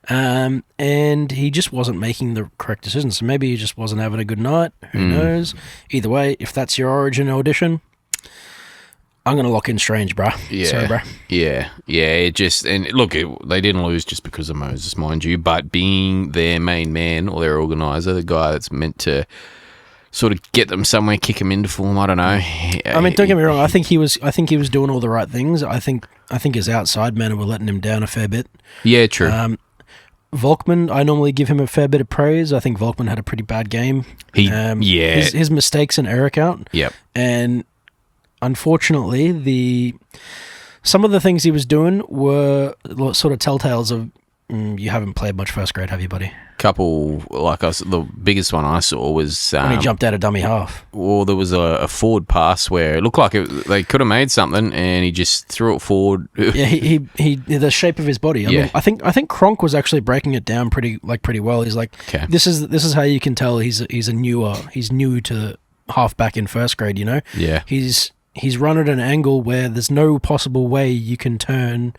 And he just wasn't making the correct decisions. So maybe he just wasn't having a good night. Who knows? Either way, if that's your Origin audition, I'm going to lock in Strange, bruh. Yeah. Sorry, bruh. Yeah. They didn't lose just because of Moses, mind you, but being their main man or their organiser, the guy that's meant to sort of get them somewhere, kick them into form, I don't know. I mean, don't get me wrong. I think he was doing all the right things. I think his outside men were letting him down a fair bit. Yeah, true. Volkman, I normally give him a fair bit of praise. I think Volkman had a pretty bad game. His mistakes and error count. Yep. And unfortunately, some of the things he was doing were sort of telltales of you haven't played much first grade, have you, buddy? Couple, like us, the biggest one I saw was when he jumped out of dummy half. Well, there was a forward pass where it looked like they could have made something, and he just threw it forward. Yeah, he the shape of his body. I mean, I think Cronk was actually breaking it down pretty well. He's like, okay. This is how you can tell he's new to halfback in first grade. You know, yeah, he's run at an angle where there's no possible way you can turn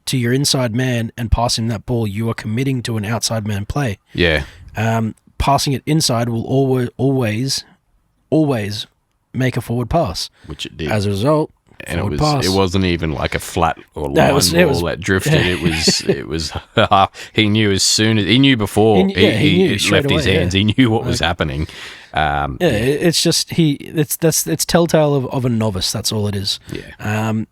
to your inside man and pass him that ball. You are committing to an outside man play. Yeah. Passing it inside will always make a forward pass. Which it did. As a result, and it wasn't even like a flat or line ball that drifted. It was he knew before he left his hands. He knew what was happening. It's telltale of a novice. That's all it is. Yeah.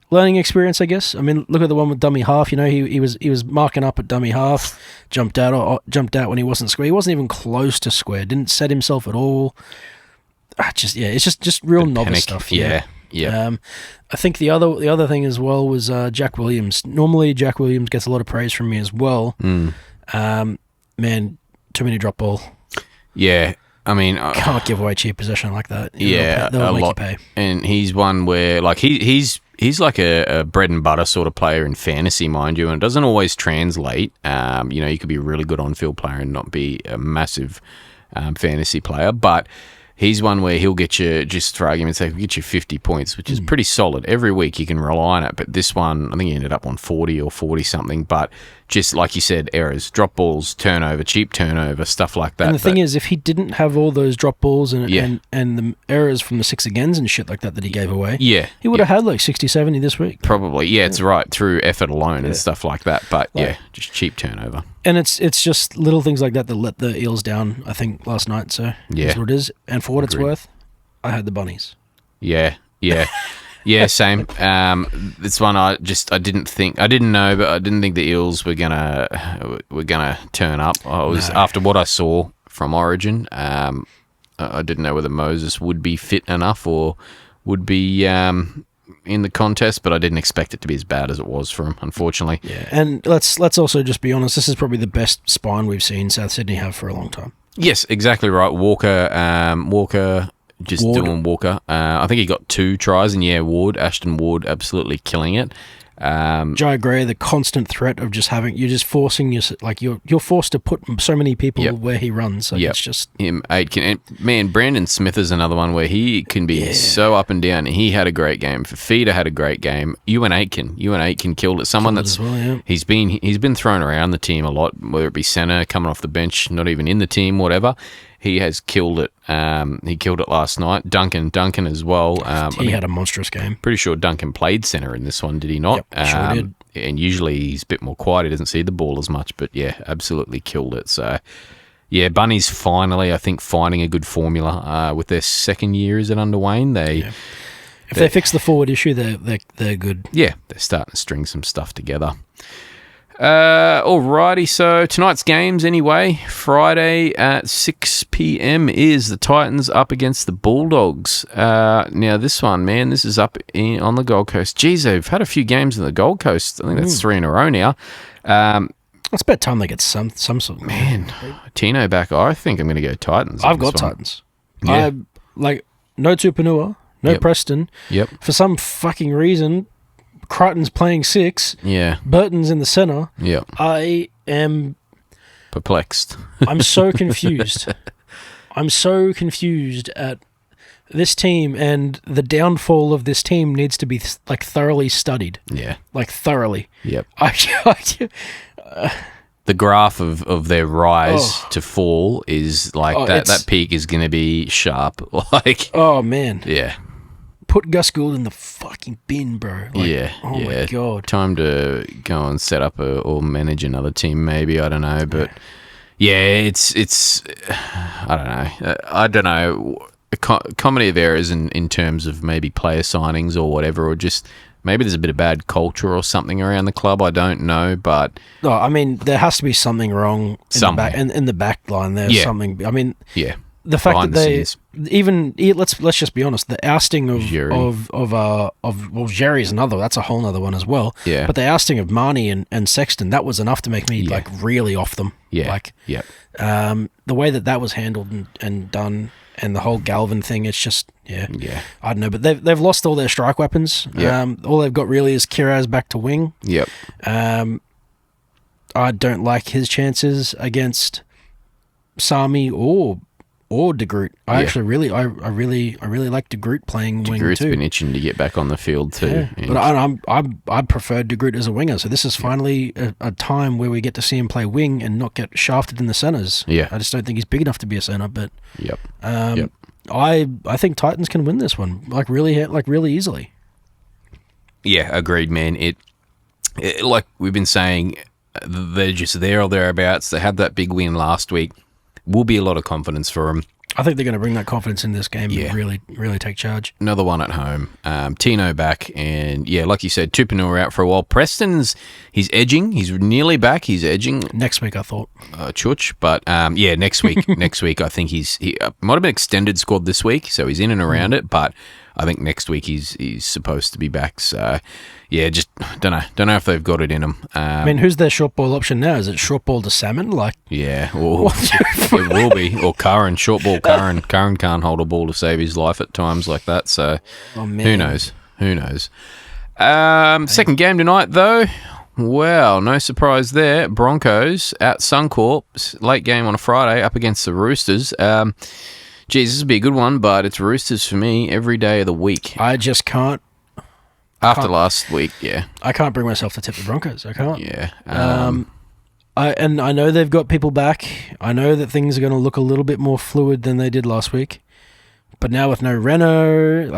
Learning experience, I guess. I mean, look at the one with dummy half. You know, he was marking up at dummy half, jumped out when he wasn't square. He wasn't even close to square. Didn't set himself at all. It's just real novice stuff. Yeah. Yeah. I think the other thing as well was Jack Williams. Normally, Jack Williams gets a lot of praise from me as well. Man, too many drop ball. Yeah. I mean, Can't give away cheap possession like that. They'll make lot. You pay. And he's one where, like, he's like a bread and butter sort of player in fantasy, mind you, and it doesn't always translate. You could be a really good on-field player and not be a massive fantasy player, but he's one where he'll get you, just for argument's sake, get you 50 points, which is pretty solid. Every week you can rely on it, but this one, I think he ended up on 40 or 40-something, but just like you said, errors, drop balls, turnover, cheap turnover, stuff like that. And the thing is, if he didn't have all those drop balls and the errors from the 6 agains and shit like that he gave away, he would have had like 60, 70 this week. Probably, it's right, through effort alone and stuff like that, but just cheap turnover. And it's just little things like that let the Eels down, I think, last night, so that's what it is. And for what it's worth, I had the Bunnies. Yeah, same. This one I didn't know, but I didn't think the Eels were gonna turn up. After what I saw from Origin, I didn't know whether Moses would be fit enough or would be in the contest, but I didn't expect it to be as bad as it was for him, unfortunately. Yeah, and let's also just be honest. This is probably the best spine we've seen South Sydney have for a long time. Yes, exactly right. Walker. Doing Walker. I think he got 2 tries, and Ashton Ward absolutely killing it. Jai Gray, the constant threat of just you're just forcing you're forced to put so many people where he runs. So it's just him. Aitken, and man, Brandon Smith is another one where he can be so up and down. He had a great game. Fafita had a great game. Ewan Aitken killed it. Someone that's he's been thrown around the team a lot, whether it be centre, coming off the bench, not even in the team, whatever. He has killed it. He killed it last night. Duncan as well. He had a monstrous game. Pretty sure Duncan played centre in this one, did he not? Yep, sure did. And usually he's a bit more quiet. He doesn't see the ball as much, but absolutely killed it. So, Bunnies finally, I think, finding a good formula with their second year. Is it under Wayne? If they fix the forward issue, they're good. Yeah, they're starting to string some stuff together. Alrighty, so tonight's games anyway. Friday at 6 p.m. is the Titans up against the Bulldogs. Now this one, man, this is up on the Gold Coast. Geez, they've had a few games on the Gold Coast. I think that's 3 in a row now. It's about time they get some sort of... Man, Tino back. I think I'm going to go Titans. I've got Titans. Yeah. No Tupanua, no Preston. Yep. For some fucking reason... Crichton's playing 6. Yeah. Burton's in the centre. Yeah. I am... perplexed. I'm so confused. I'm so confused at this team, and the downfall of this team needs to be, thoroughly studied. Yeah. Thoroughly. Yep. The graph of their rise to fall is that peak is going to be sharp. Oh, man. Yeah. Put Gus Gould in the fucking bin, bro. Oh my God. Time to go and set up or manage another team, maybe. I don't know, but it's. I don't know. A comedy of errors in terms of maybe player signings or whatever, or just maybe there's a bit of bad culture or something around the club. I don't know, but there has to be something wrong in the back line. There's something. The fact that let's just be honest, the ousting of Jerry's another. That's a whole other one as well. Yeah. But the ousting of Marnie and Sexton, that was enough to make me really off them. Yeah. The way that was handled and done, and the whole Galvin thing, it's just I don't know. But they've lost all their strike weapons. All they've got really is Kiraz back to wing. Yep. I don't like his chances against Sami or De Groot. I really like De Groot playing wing too. De Groot's been itching to get back on the field too. Yeah. But I prefer De Groot as a winger. So this is finally a time where we get to see him play wing and not get shafted in the centres. Yeah. I just don't think he's big enough to be a centre. But I think Titans can win this one really easily. Yeah, agreed, man. It like we've been saying, they're just there or thereabouts. They had that big win last week. Will be a lot of confidence for them. I think they're going to bring that confidence in this game and really take charge. Another one at home. Tino back, and like you said, Tupanua out for a while. Preston's he's edging. He's nearly back. He's edging next week, I thought. Chuch, but next week. Next week, I think he might have been extended squad this week, so he's in and around it. But I think next week he's supposed to be back. So, yeah, just don't know if they've got it in them. I mean, who's their short ball option now? Is it short ball to Salmon? Yeah, or it will be. Or Curran, short ball Curran. Curran can't hold a ball to save his life at times like that. So, who knows? Second game tonight, though. Well, no surprise there. Broncos at Suncorp. Late game on a Friday up against the Roosters. Geez, this would be a good one, but it's Roosters for me every day of the week. I just can't. After last week, yeah. I can't bring myself to tip the Broncos. I can't. Yeah. I know they've got people back. I know that things are going to look a little bit more fluid than they did last week. But now with no Reno,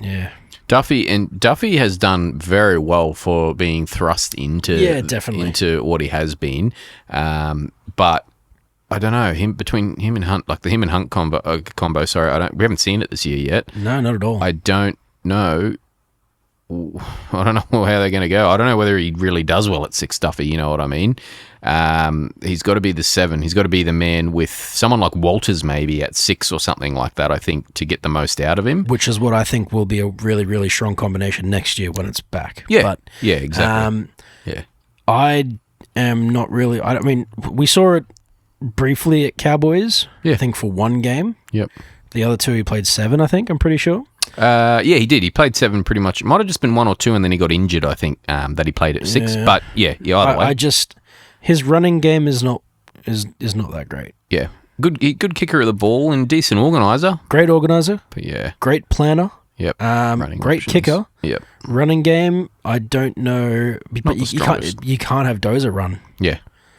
yeah. Duffy has done very well for being thrust into definitely into what he has been, but I don't know him and Hunt, like the him and Hunt combo. Sorry, we haven't seen it this year yet. No, not at all. I don't know how they're going to go. I don't know whether he really does well at 6, Duffy. You know what I mean? He's got to be the 7. He's got to be the man with someone like Walters maybe at 6 or something like that, I think, to get the most out of him. Which is what I think will be a really, really strong combination next year when it's back. Yeah, but, yeah, exactly. I am not really... I mean, we saw it briefly at Cowboys, I think, for one game. Yep. The other 2 he played 7, I think, I'm pretty sure. Yeah, he did. He played 7 pretty much. It might have just been 1 or 2, and then he got injured, I think, that he played at 6. Yeah. But, either way. His running game is not that great. Yeah. Good kicker of the ball and decent organiser. Great organiser. But, yeah. Great planner. Yep. Great options. kicker. Yep. Running game, I don't know. But you can't have Dozer run. Yeah.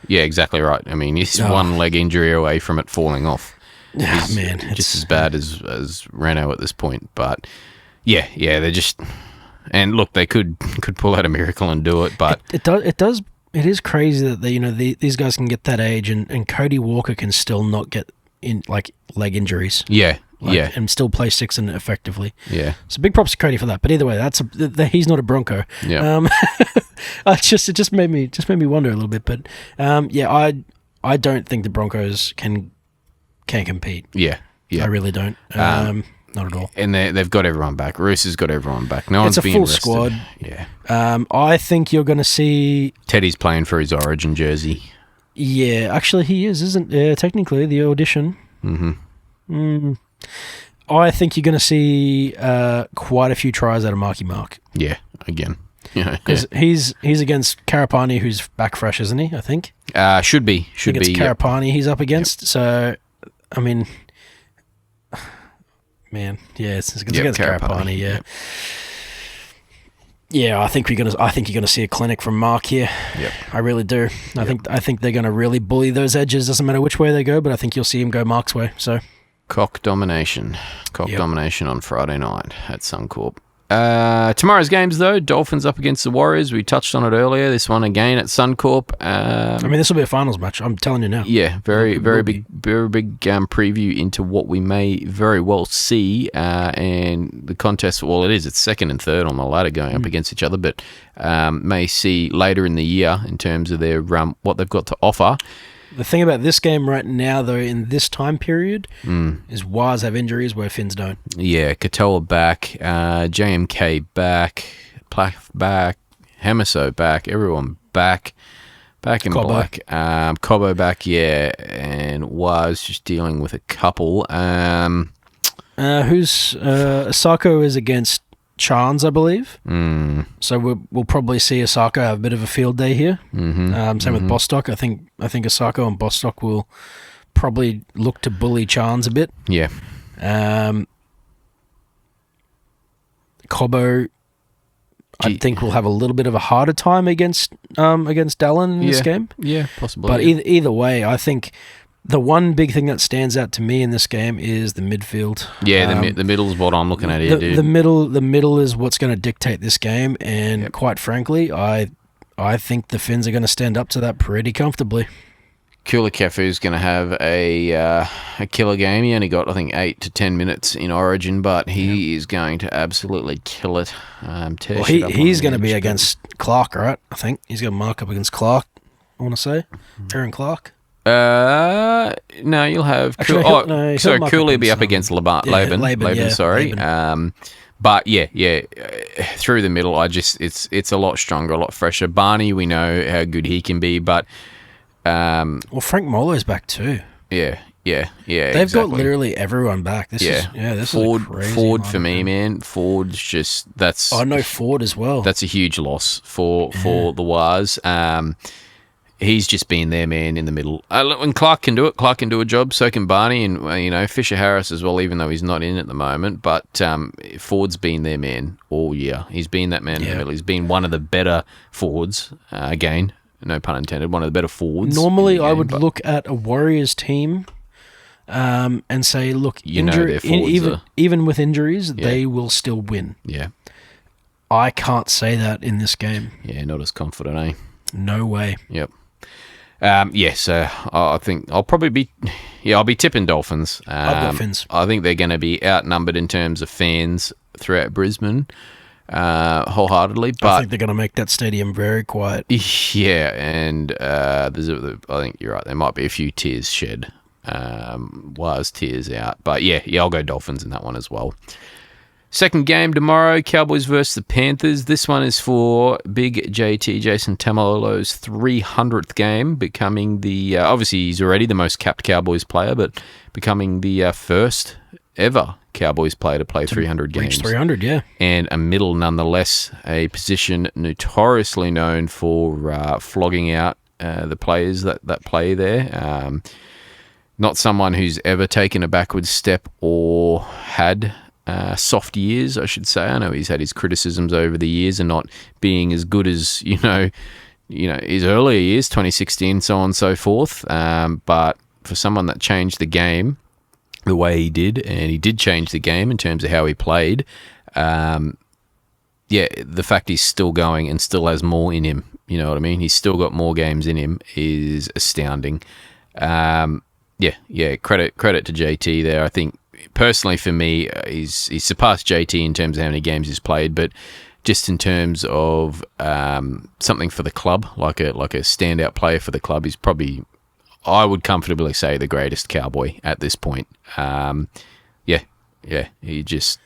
Yeah, exactly right. I mean, he's one leg injury away from it falling off. He's just as bad as Reno at this point. But yeah, they're just, and look, they could pull out a miracle and do it. But it is crazy that these guys can get that age, and Cody Walker can still not get in like leg injuries. Yeah. And still play 6 in effectively. Yeah. So big props to Cody for that. But either way, he's not a Bronco. Yeah. It just made me wonder a little bit. But I don't think the Broncos can compete. Yeah. I really don't. Not at all. And they've got everyone back. Roosters got everyone back. No one's being rested. It's a full squad. Yeah. I think you're going to see Teddy's playing for his Origin jersey. Yeah, actually he is, isn't technically the audition. Mm-hmm. I think you're going to see quite a few tries out of Marky Mark. Yeah, again. Because he's against Karapani, who's back fresh, isn't he? I think. Should be. It's Karapani he's up against. Yep. So, I mean, man, yeah, it's against Karapani. Yeah. Yeah, I think you're gonna see a clinic from Mark here. Yep. I really do. I think they're gonna really bully those edges. Doesn't matter which way they go, but I think you'll see him go Mark's way. So. Cock domination on Friday night at Suncorp. Tomorrow's games, though, Dolphins up against the Warriors. We touched on it earlier. This one again at Suncorp. I mean, this will be a finals match. I'm telling you now. Yeah, very big preview into what we may very well see. And the contest, well, it's second and third on the ladder going up against each other, but may see later in the year in terms of their what they've got to offer. The thing about this game right now, though, in this time period, is Waz have injuries where Finns don't. Yeah, Katoa back, JMK back, Plath back, Hemiso back, everyone back in Cobbo. black. Cobbo back, yeah, and Waz just dealing with a couple. Asako is against Chance, I believe. So we'll probably see Asako have a bit of a field day here. Same with Bostock. I think Asako and Bostock will probably look to bully Chance a bit. Yeah. Cobbo, I think will have a little bit of a harder time against Dallin in this game. Yeah, possibly. But either way, I think the one big thing that stands out to me in this game is the midfield. Yeah, the middle is what I'm looking at here, dude. The middle is what's going to dictate this game, and quite frankly, I think the Finns are going to stand up to that pretty comfortably. Kulikäfu's going to have a killer game. He only got, I think, 8 to 10 minutes in Origin, but he is going to absolutely kill it. He's going to be against Clark, right? I think he's going to mark up against Clark. I want to say Aaron Clark. No, you'll have. Actually, Cooley will be up against Laban. Sorry. Laban. But through the middle, it's a lot stronger, a lot fresher. Barney, we know how good he can be, but well, Frank Molo's back too. Yeah. They've got literally everyone back. This is Ford. a crazy Ford for me, man. Ford's just that's. I know Ford as well. That's a huge loss for the Wars. He's just been there, man, in the middle. When Clark can do it, Clark can do a job. So can Barney, and Fisher Harris as well, even though he's not in at the moment. But Ford's been there, man, all year. He's been that man in the middle. He's been one of the better Fords. Again, no pun intended. One of the better Fords. Normally, I would look at a Warriors team. And say, look, even with injuries, they will still win. Yeah. I can't say that in this game. Yeah, not as confident, eh? No way. Yep. So I think I'll probably be... Yeah, I'll be tipping Dolphins. I've got Fins. I think they're going to be outnumbered in terms of fans throughout Brisbane, wholeheartedly. But I think they're going to make that stadium very quiet. Yeah, and I think you're right. There might be a few tears shed. Was tears out, but I'll go Dolphins in that one as well. Second game tomorrow, Cowboys versus the Panthers. This one is for big JT Jason Tamalolo's 300th game, becoming the obviously he's already the most capped Cowboys player, but becoming the first ever Cowboys player to play 300 games. Reach 300, yeah. And a middle nonetheless, a position notoriously known for flogging out the players that play there. Not someone who's ever taken a backwards step or had soft years, I should say. I know he's had his criticisms over the years and not being as good as, his earlier years, 2016, so on and so forth. But for someone that changed the game the way he did, and he did change the game in terms of how he played, the fact he's still going and still has more in him, you know what I mean? He's still got more games in him is astounding. Credit to JT there. I think personally for me, he's surpassed JT in terms of how many games he's played, but just in terms of something for the club, like a standout player for the club, he's probably, I would comfortably say, the greatest Cowboy at this point. He just.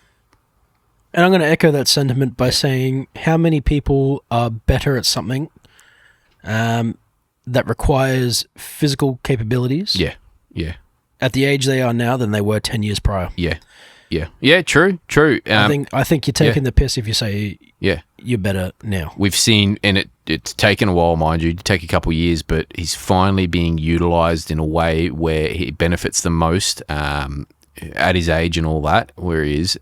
And I'm going to echo that sentiment by saying how many people are better at something that requires physical capabilities. Yeah. At the age they are now than they were 10 years prior. Yeah, true. I think you're taking the piss if you say you're better now. We've seen, and it's taken a while, mind you, to take a couple of years, but he's finally being utilised in a way where he benefits the most at his age and all that, where he is.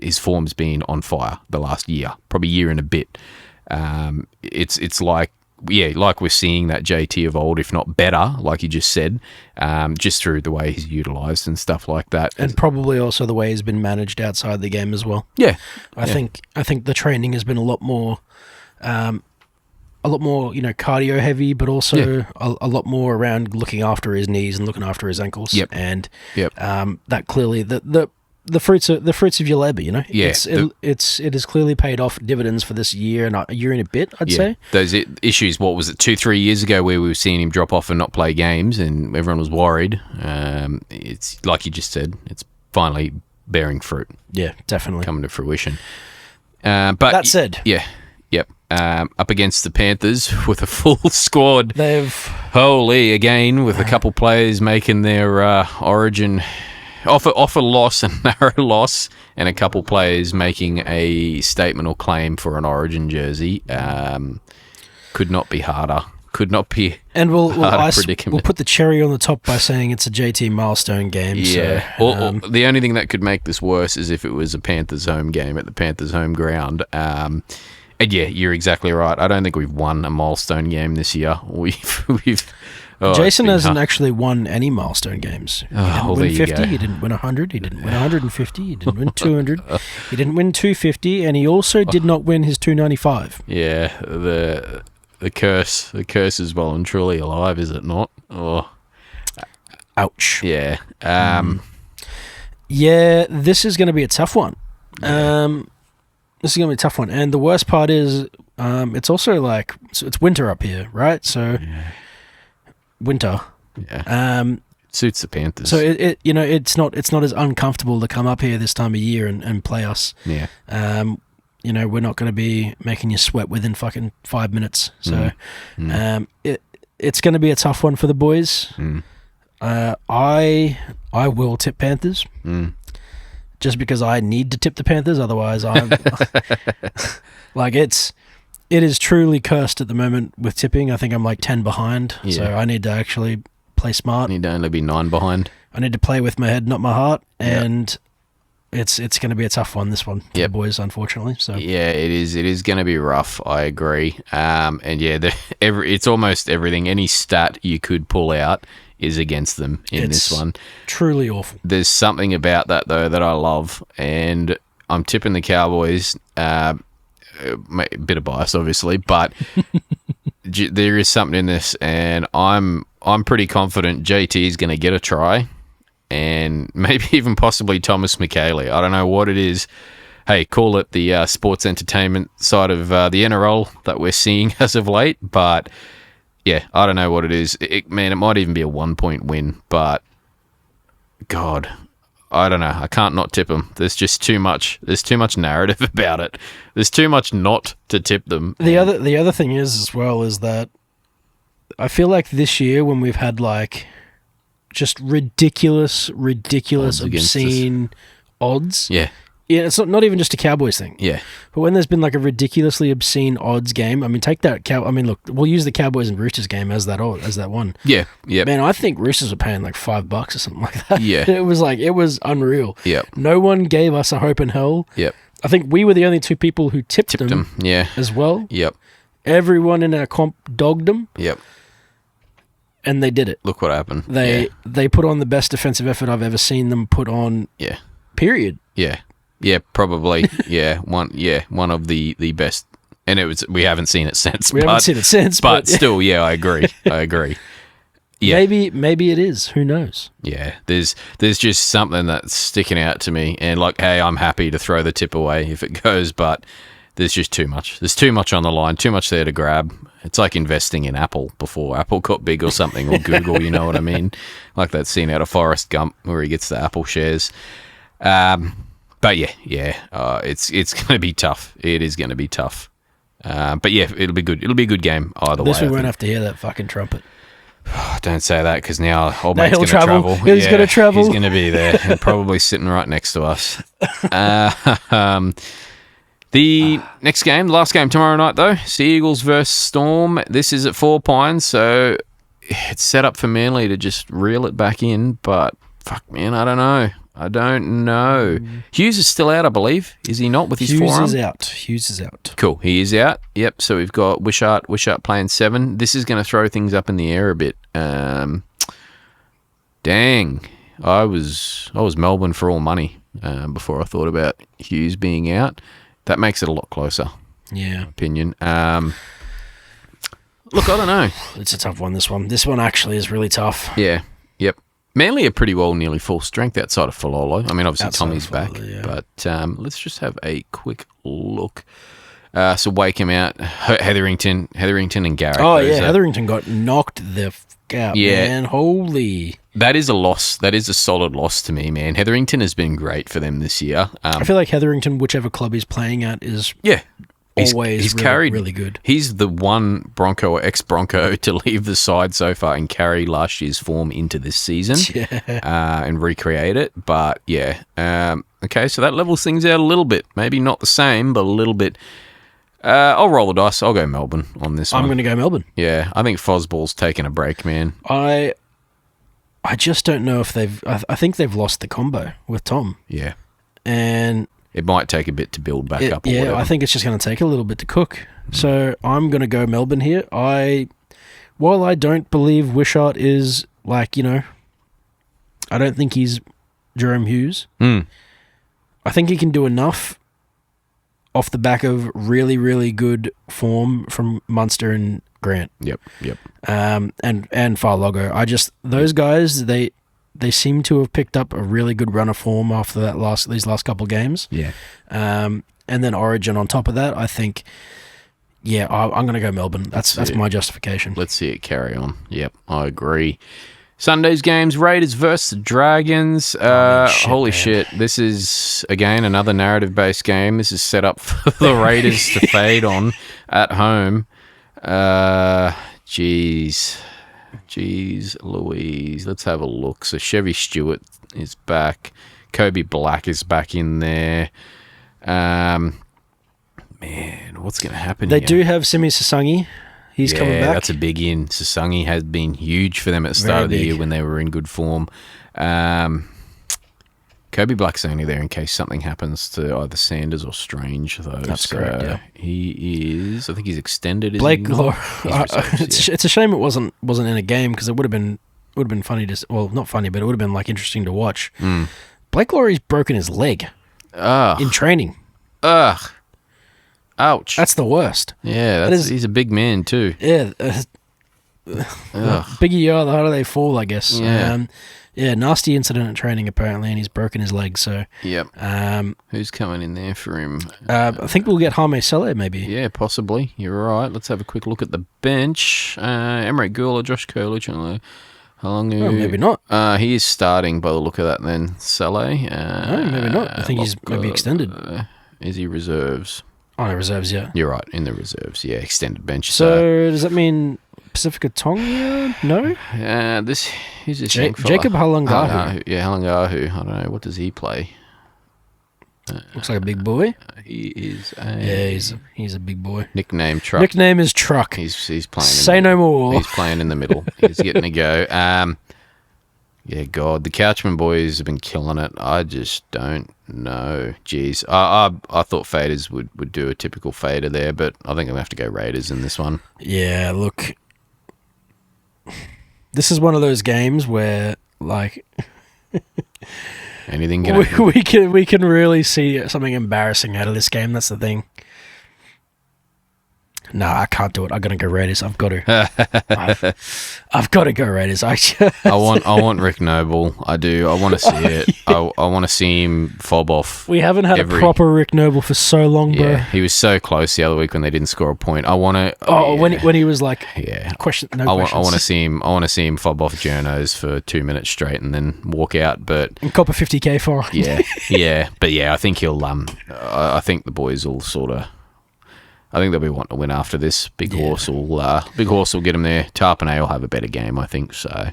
His form's been on fire the last year, probably year and a bit. It's like we're seeing that JT of old, if not better, like you just said, just through the way he's utilised and stuff like that, and probably also the way he's been managed outside the game as well. I think the training has been a lot more, cardio heavy, but also a lot more around looking after his knees and looking after his ankles. And that clearly the fruits of your labour, it has clearly paid off dividends for this year and a year and a bit, I'd say. Those issues, what was it, 2-3 years ago, where we were seeing him drop off and not play games, and everyone was worried. It's like you just said, it's finally bearing fruit. Yeah, definitely coming to fruition. But that said, up against the Panthers with a full squad. With a couple players making their Origin. Off a loss, a narrow loss, and a couple players making a statement or claim for an Origin jersey. Could not be harder. Could not be. And we'll put the cherry on the top by saying it's a JT milestone game. Yeah. The only thing that could make this worse is if it was a Panthers home game at the Panthers home ground. And you're exactly right. I don't think we've won a milestone game this year. Jason hasn't actually won any milestone games. He didn't win 50, he didn't win 100, he didn't win 150, he didn't win 200, he didn't win 250, and he also did not win his 295. Yeah, the curse is well and truly alive, is it not? Oh. Ouch. Yeah. This is going to be a tough one. This is going to be a tough one. And the worst part is it's also it's winter up here, right? So... Winter. Yeah. Suits the Panthers. So it's not as uncomfortable to come up here this time of year and play us. Yeah. We're not going to be making you sweat within fucking 5 minutes. So, it's going to be a tough one for the boys. I will tip Panthers. Just because I need to tip the Panthers, otherwise I'm like it is truly cursed at the moment with tipping. I think I'm like 10 behind, so I need to actually play smart. You need to only be 9 behind. I need to play with my head, not my heart, and it's going to be a tough one. This one, for the boys, unfortunately. So yeah, it is. It is going to be rough. I agree. And yeah, it's almost everything. Any stat you could pull out is against them in this one. Truly awful. There's something about that though that I love, and I'm tipping the Cowboys. A bit of bias, obviously, but there is something in this, and I'm pretty confident JT is going to get a try, and maybe even possibly Thomas McKaylee. I don't know what it is. Hey, call it the sports entertainment side of the NRL that we're seeing as of late, but yeah, I don't know what it is. It might even be a 1-point win, but God, I don't know. I can't not tip them. There's just too much. There's too much narrative about it. There's too much not to tip them. The other thing is as well is that I feel like this year when we've had like just ridiculous, obscene odds. Yeah. Yeah, it's not even just a Cowboys thing. Yeah. But when there's been like a ridiculously obscene odds game, I mean, take that look, we'll use the Cowboys and Roosters game as that one. Yeah. Yeah. Man, I think Roosters were paying like $5 or something like that. Yeah. It was unreal. Yeah. No one gave us a hope in hell. Yep. I think we were the only two people who tipped them. Yeah. As well. Yep. Everyone in our comp dogged them. Yep. And they did it. Look what happened. They put on the best defensive effort I've ever seen them put on. Yeah. Period. Yeah. Yeah, probably. One of the best. And we haven't seen it since. Haven't seen it since. But still, yeah, I agree. Yeah. Maybe it is. Who knows? Yeah. There's just something that's sticking out to me. And like, hey, I'm happy to throw the tip away if it goes, but there's just too much. There's too much on the line, too much there to grab. It's like investing in Apple before Apple got big or something, or Google, you know what I mean? Like that scene out of Forrest Gump where he gets the Apple shares. But it's going to be tough. It is going to be tough. But yeah, it'll be good. It'll be a good game either way. We won't have to hear that fucking trumpet. Don't say that because now old mate's going to travel. He's going to travel. He's going to be there and probably sitting right next to us. The next game, the last game tomorrow night though, Sea Eagles versus Storm. This is at 4 Pines, so it's set up for Manly to just reel it back in. But fuck, man, I don't know. Hughes is still out, I believe. Is he not with his forearm? Hughes is out. Cool. He is out. Yep. So we've got Wishart playing 7. This is going to throw things up in the air a bit. Dang. I was Melbourne for all money before I thought about Hughes being out. That makes it a lot closer. Yeah. In my opinion. Look, I don't know. It's a tough one, this one. This one actually is really tough. Yeah. Yep. Manly are pretty well nearly full strength outside of Falolo. I mean, obviously Tommy's back, but let's just have a quick look. So Wakeham out, Hetherington and Garrick. Oh, yeah, Hetherington got knocked the fuck out, man. Holy. That is a loss. That is a solid loss to me, man. Hetherington has been great for them this year. I feel like Hetherington, whichever club he's playing at, is always really good. He's the one Bronco or ex-Bronco to leave the side so far and carry last year's form into this season and recreate it. But yeah, okay, so that levels things out a little bit. Maybe not the same, but a little bit. I'll roll the dice. I'll go Melbourne on this one. I'm going to go Melbourne. Yeah, I think Fosball's taking a break, man. I just don't know if I think they've lost the combo with Tom. Yeah. And it might take a bit to build back up. Yeah, whatever. I think it's just going to take a little bit to cook. So I'm going to go Melbourne here. While I don't believe Wishart is I don't think he's Jerome Hughes. I think he can do enough off the back of really, really good form from Munster and Grant. Yep. And Farlogo. Those guys, they seem to have picked up a really good run of form after these last couple of games. Yeah. And then Origin on top of that, I think, I'm going to go Melbourne. That's my justification. Let's see it carry on. Yep, I agree. Sunday's games, Raiders versus the Dragons. Holy shit. This is, again, another narrative-based game. This is set up for the Raiders to fade on at home. Jeez Louise. Let's have a look. So Chevy Stewart is back. Kobe Black is back in there. Man, what's going to happen They here? do have Simi Sasangi. He's coming back. That's a big in. Sasangi has been huge for them at the start of the year when they were in good form. Kobe Black's only there in case something happens to either Sanders or Strange, though. That's correct, yeah. He is. I think he's extended. Blake Laurie. It's a shame it wasn't in a game because it would have been funny to. Well, not funny, but it would have been like interesting to watch. Blake Laurie's broken his leg in training. Ugh. Ouch. That's the worst. Yeah, he's a big man too. Yeah. Bigger you are, the harder they fall, I guess. Yeah. Nasty incident at training apparently, and he's broken his leg. So, yep. Who's coming in there for him? I think we'll get Jaime Sele maybe. Yeah, possibly. You're right. Let's have a quick look at the bench. Emre Gula, Josh Kurlich, and Halungu. Oh, maybe not. He is starting by the look of that. Then Sele. No, maybe not. I think he's maybe extended. Is he reserves? Oh, no, reserves. Yeah. You're right. In the reserves. Yeah, extended bench. So does that mean Pacifica Tonga? No. This is a Jacob Halangahu. Halangahu. I don't know. What does he play? Looks like a big boy. He is he's a big boy. Nickname Truck. Nickname is Truck. He's playing. Say no more. He's playing in the middle. He's getting a go. Yeah, God, the Couchman boys have been killing it. I just don't know. Jeez, I thought Faders would do a typical fader there, but I think I'm gonna have to go Raiders in this one. Yeah, look, this is one of those games where like anything can happen. we can really see something embarrassing out of this game. That's the thing. No, I can't do it. I'm gonna go Raiders. I've got to. I've got to go Raiders. I want Rick Noble. I do. I want to see it. I want to see him fob off. We haven't had a proper Rick Noble for so long, bro. Yeah, he was so close the other week when they didn't score a point. I want to. When he was like, questions. I want to see him. I want to see him fob off journos for 2 minutes straight and then walk out. But and cop a $50,000 fine. Yeah. But I think he'll. I think the boys will sort of. I think they'll be wanting to win after this. Big Horse will get them there. Tarpanay will have a better game, I think. So,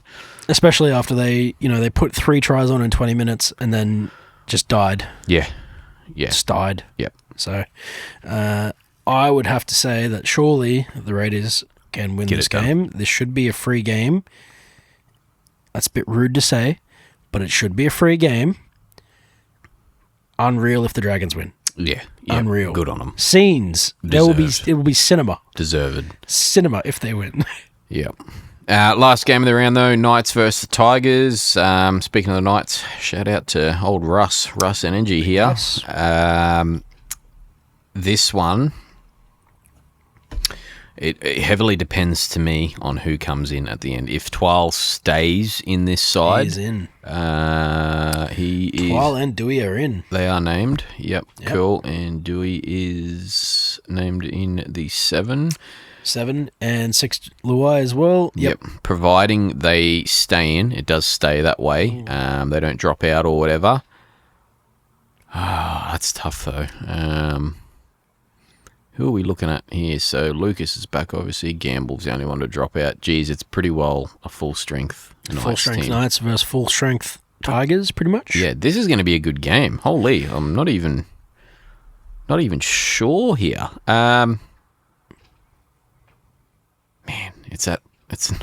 especially after they put 3 tries on in 20 minutes and then just died. Yeah. Just died. Yep. So, I would have to say that surely the Raiders can win this game. This should be a free game. That's a bit rude to say, but it should be a free game. Unreal if the Dragons win. Yeah, unreal. Good on them. Scenes. It will be cinema. Deserved. Cinema if they win. Yep. Last game of the round though, Knights versus the Tigers. Speaking of the Knights, shout out to old Russ Energy here. Yes. This one, it heavily depends to me on who comes in at the end. If Twal stays in this side, he's in. Twal and Dewey are in. They are named. Yep. Cool. And Dewey is named in the 7 and 6 Luai as well. Yep. Providing they stay in, it does stay that way. They don't drop out or whatever. That's tough though. Who are we looking at here? So Lucas is back, obviously. Gamble's the only one to drop out. Geez, it's pretty well a full strength Knights team. Knights versus full strength Tigers, pretty much. Yeah, this is going to be a good game. Holy, I'm not even sure here. Man, it's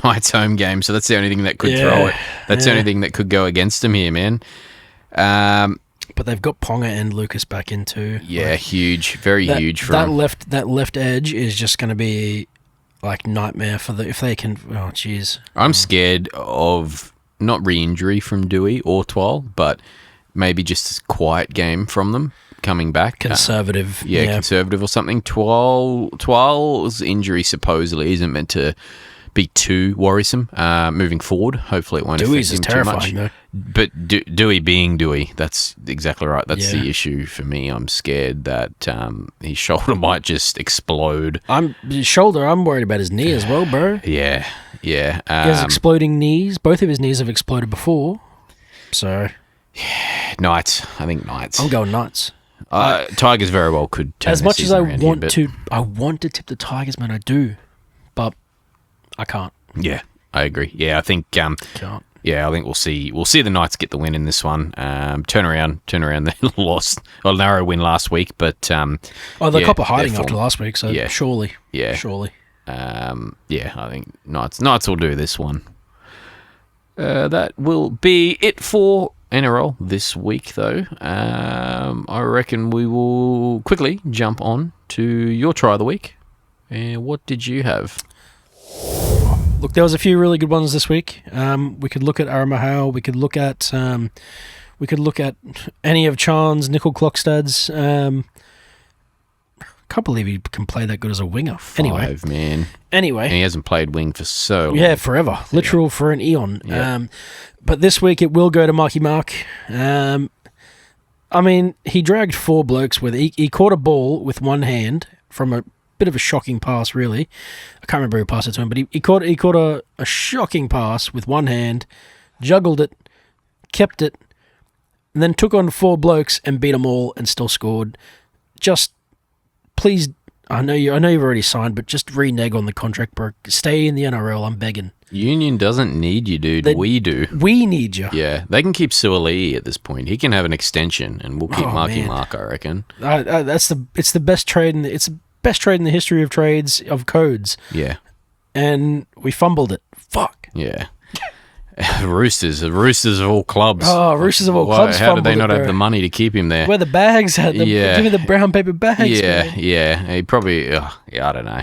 Knights home game, so that's the only thing that could throw it. That's the only thing that could go against them here, man. But they've got Ponga and Lucas back in too. Yeah, huge, very huge for them. That left edge is just going to be like nightmare if they can. Oh, jeez. I'm scared of not re-injury from Dewey or Twal, but maybe just a quiet game from them coming back. Conservative. Conservative or something. Twal's injury supposedly isn't meant to be too worrisome moving forward. Hopefully it won't Dewey's affect him too much. Though. But Dewey being Dewey, that's exactly right. That's the issue for me. I'm scared that his shoulder might just explode. I'm worried about his knee as well, bro. Yeah. Yeah. He has exploding knees. Both of his knees have exploded before. So Knights. I think Knights. I'm going Knights. Tigers very well could turn As their much as I season around want here, to, I want to tip the Tigers, man. I do, but I can't. Yeah, I agree. Yeah, I think. Can't. Yeah, I think we'll see the Knights get the win in this one. Turn around. They lost a narrow win last week, but they cop a hiding after last week, so surely. Yeah, surely. Yeah, I think Knights will do this one. That will be it for NRL this week, though. I reckon we will quickly jump on to your try of the week. What did you have? Look, there was a few really good ones this week. We could look at Aramahau. We could look at any of Chan's Nickel Clockstad's. Can't believe he can play that good as a winger. Anyway, man. Anyway, and he hasn't played wing for so long. Yeah, forever. Literal for an eon. Yeah. But this week it will go to Marky Mark. I mean, he dragged 4 blokes with he caught a ball with one hand from a bit of a shocking pass, really. I can't remember who passed it to him, but he caught a shocking pass with one hand, juggled it, kept it, and then took on 4 blokes and beat them all and still scored. Just please, I know you've already signed, but just renege on the contract, bro. Stay in the NRL. I'm begging. Union doesn't need you, dude. We do. We need you. Yeah, they can keep Suolei at this point. He can have an extension, and we'll keep Marky Mark, I reckon. It's the best trade, it's the best trade in the history of trades of codes. Yeah, and we fumbled it. Fuck. Yeah. Roosters of all clubs. Oh, Roosters of all clubs. How did they not have the money to keep him there? Where the bags at? Give me the brown paper bags. Yeah, man. yeah. He probably. I don't know.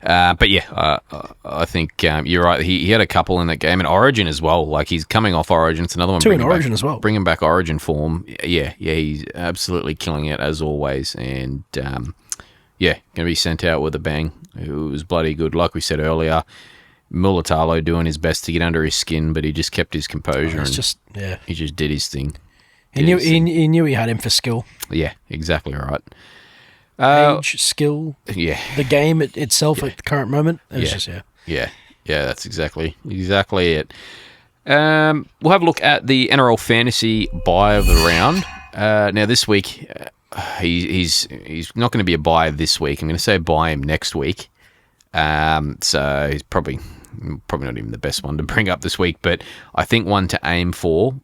But yeah, I think you're right. He had a couple in that game, and Origin as well. Like, he's coming off Origin. It's another one. 2 in Origin as well. Bringing back Origin form. Yeah. He's absolutely killing it as always, and going to be sent out with a bang. It was bloody good. Like we said earlier, Mulatalo doing his best to get under his skin, but he just kept his composure. He just did his thing. He knew he had him for skill. Yeah, exactly right. Age, skill, the game itself at the current moment. Yeah, that's exactly it. We'll have a look at the NRL fantasy buy of the round. Now this week, he's not going to be a buy this week. I'm going to say buy him next week. So he's probably not even the best one to bring up this week, but I think one to aim for,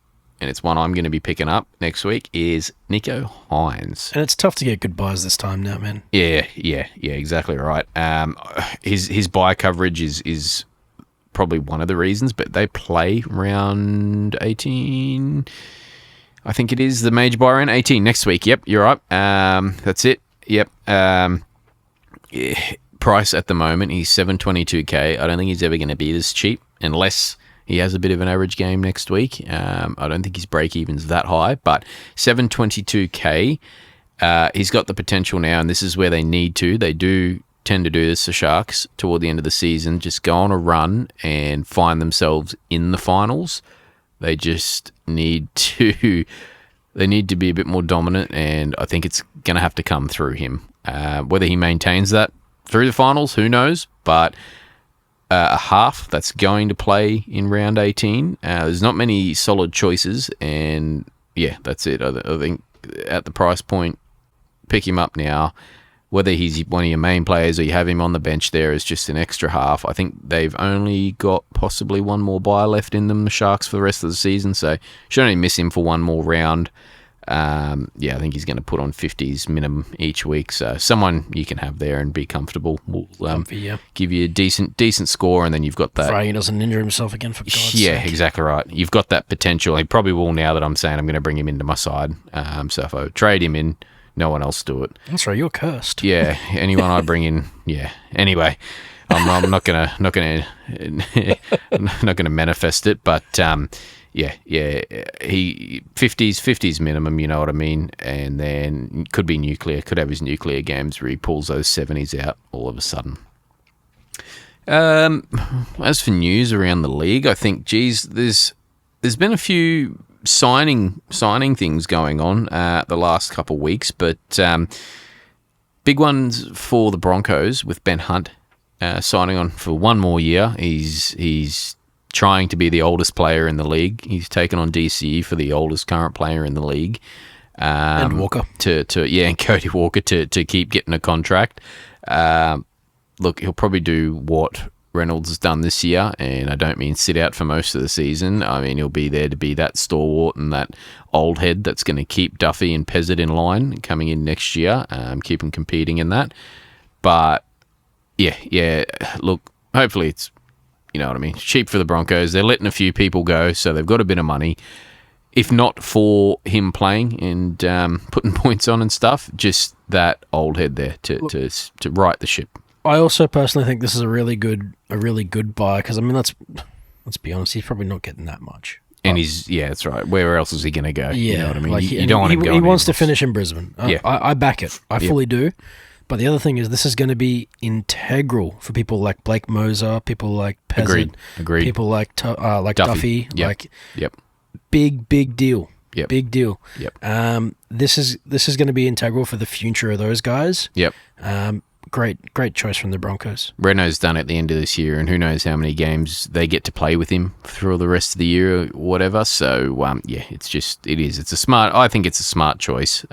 and it's one I'm going to be picking up next week, is Nico Hines. And it's tough to get good buys this time now, man. Yeah, exactly right. His buy coverage is probably one of the reasons, but they play round 18. I think it is the major buy round 18 next week. Yep, you're right. That's it. Yep. Price at the moment, he's $722K. I don't think he's ever going to be this cheap unless he has a bit of an average game next week. I don't think his break-even's that high, but $722K. He's got the potential now, and this is where they need to. They do tend to do this, the Sharks, toward the end of the season. Just go on a run and find themselves in the finals. They just need to... They need to be a bit more dominant, and I think it's going to have to come through him. Whether he maintains that through the finals, who knows? But a half that's going to play in round 18. There's not many solid choices, and yeah, that's it. I think at the price point, pick him up now. Whether he's one of your main players or you have him on the bench there is just an extra half. I think they've only got possibly one more buy left in them, the Sharks, for the rest of the season, so should only miss him for one more round. I think he's going to put on 50s minimum each week, so someone you can have there and be comfortable will give you a decent score, and then you've got that. Friday he doesn't injure himself again, for God's sake. Yeah, exactly right. You've got that potential. He probably will now that I'm saying I'm going to bring him into my side. So if I trade him in, no one else do it. That's right, you're cursed. Yeah, anyone I bring in, yeah. Anyway, I'm not gonna manifest it, but he 50s minimum, you know what I mean, and then could be nuclear, could have his nuclear games where he pulls those 70s out all of a sudden. As for news around the league, I think, there's been a few signing things going on the last couple of weeks, but big ones for the Broncos with Ben Hunt signing on for one more year. He's trying to be the oldest player in the league. He's taken on DCE for the oldest current player in the league. And Walker. And Cody Walker to keep getting a contract. Look, he'll probably do what Reynolds has done this year, and I don't mean sit out for most of the season. I mean, he'll be there to be that stalwart and that old head that's going to keep Duffy and Pezzett in line coming in next year, keep them competing in that. But, yeah, look, hopefully it's, you know what I mean, cheap for the Broncos. They're letting a few people go, so they've got a bit of money. If not for him playing and putting points on and stuff, just that old head there to right the ship. I also personally think this is a really good buy because I mean let's be honest, he's probably not getting that much. And that's right. Where else is he going to go? Yeah, you know what I mean. Like, you don't want him going. He wants to finish in Brisbane. Yeah. I back it. I fully do. But the other thing is, this is going to be integral for people like Blake Moser, people like Pezzett, Agreed. people like Duffy. Yep. Big deal. Yep. Big deal. Yep. This is going to be integral for the future of those guys. Yep. Great choice from the Broncos. Reno's done at the end of this year, and who knows how many games they get to play with him through the rest of the year or whatever. So, I think it's a smart choice.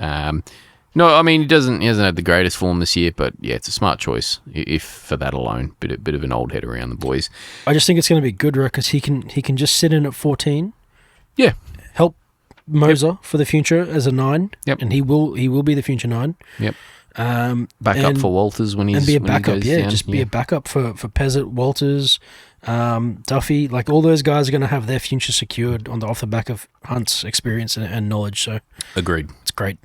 No, I mean, he hasn't had the greatest form this year, but yeah, it's a smart choice if for that alone. Bit of an old head around the boys. I just think it's going to be good, because he can just sit in at 14. Yeah, help Moser for the future as a 9. Yep, and he will be the future 9. Yep. Backup for Walters when he's and be a backup. Be a backup for Pezzett, Walters, Duffy. Like all those guys are going to have their future secured off the back of Hunt's experience and knowledge. So agreed, it's great.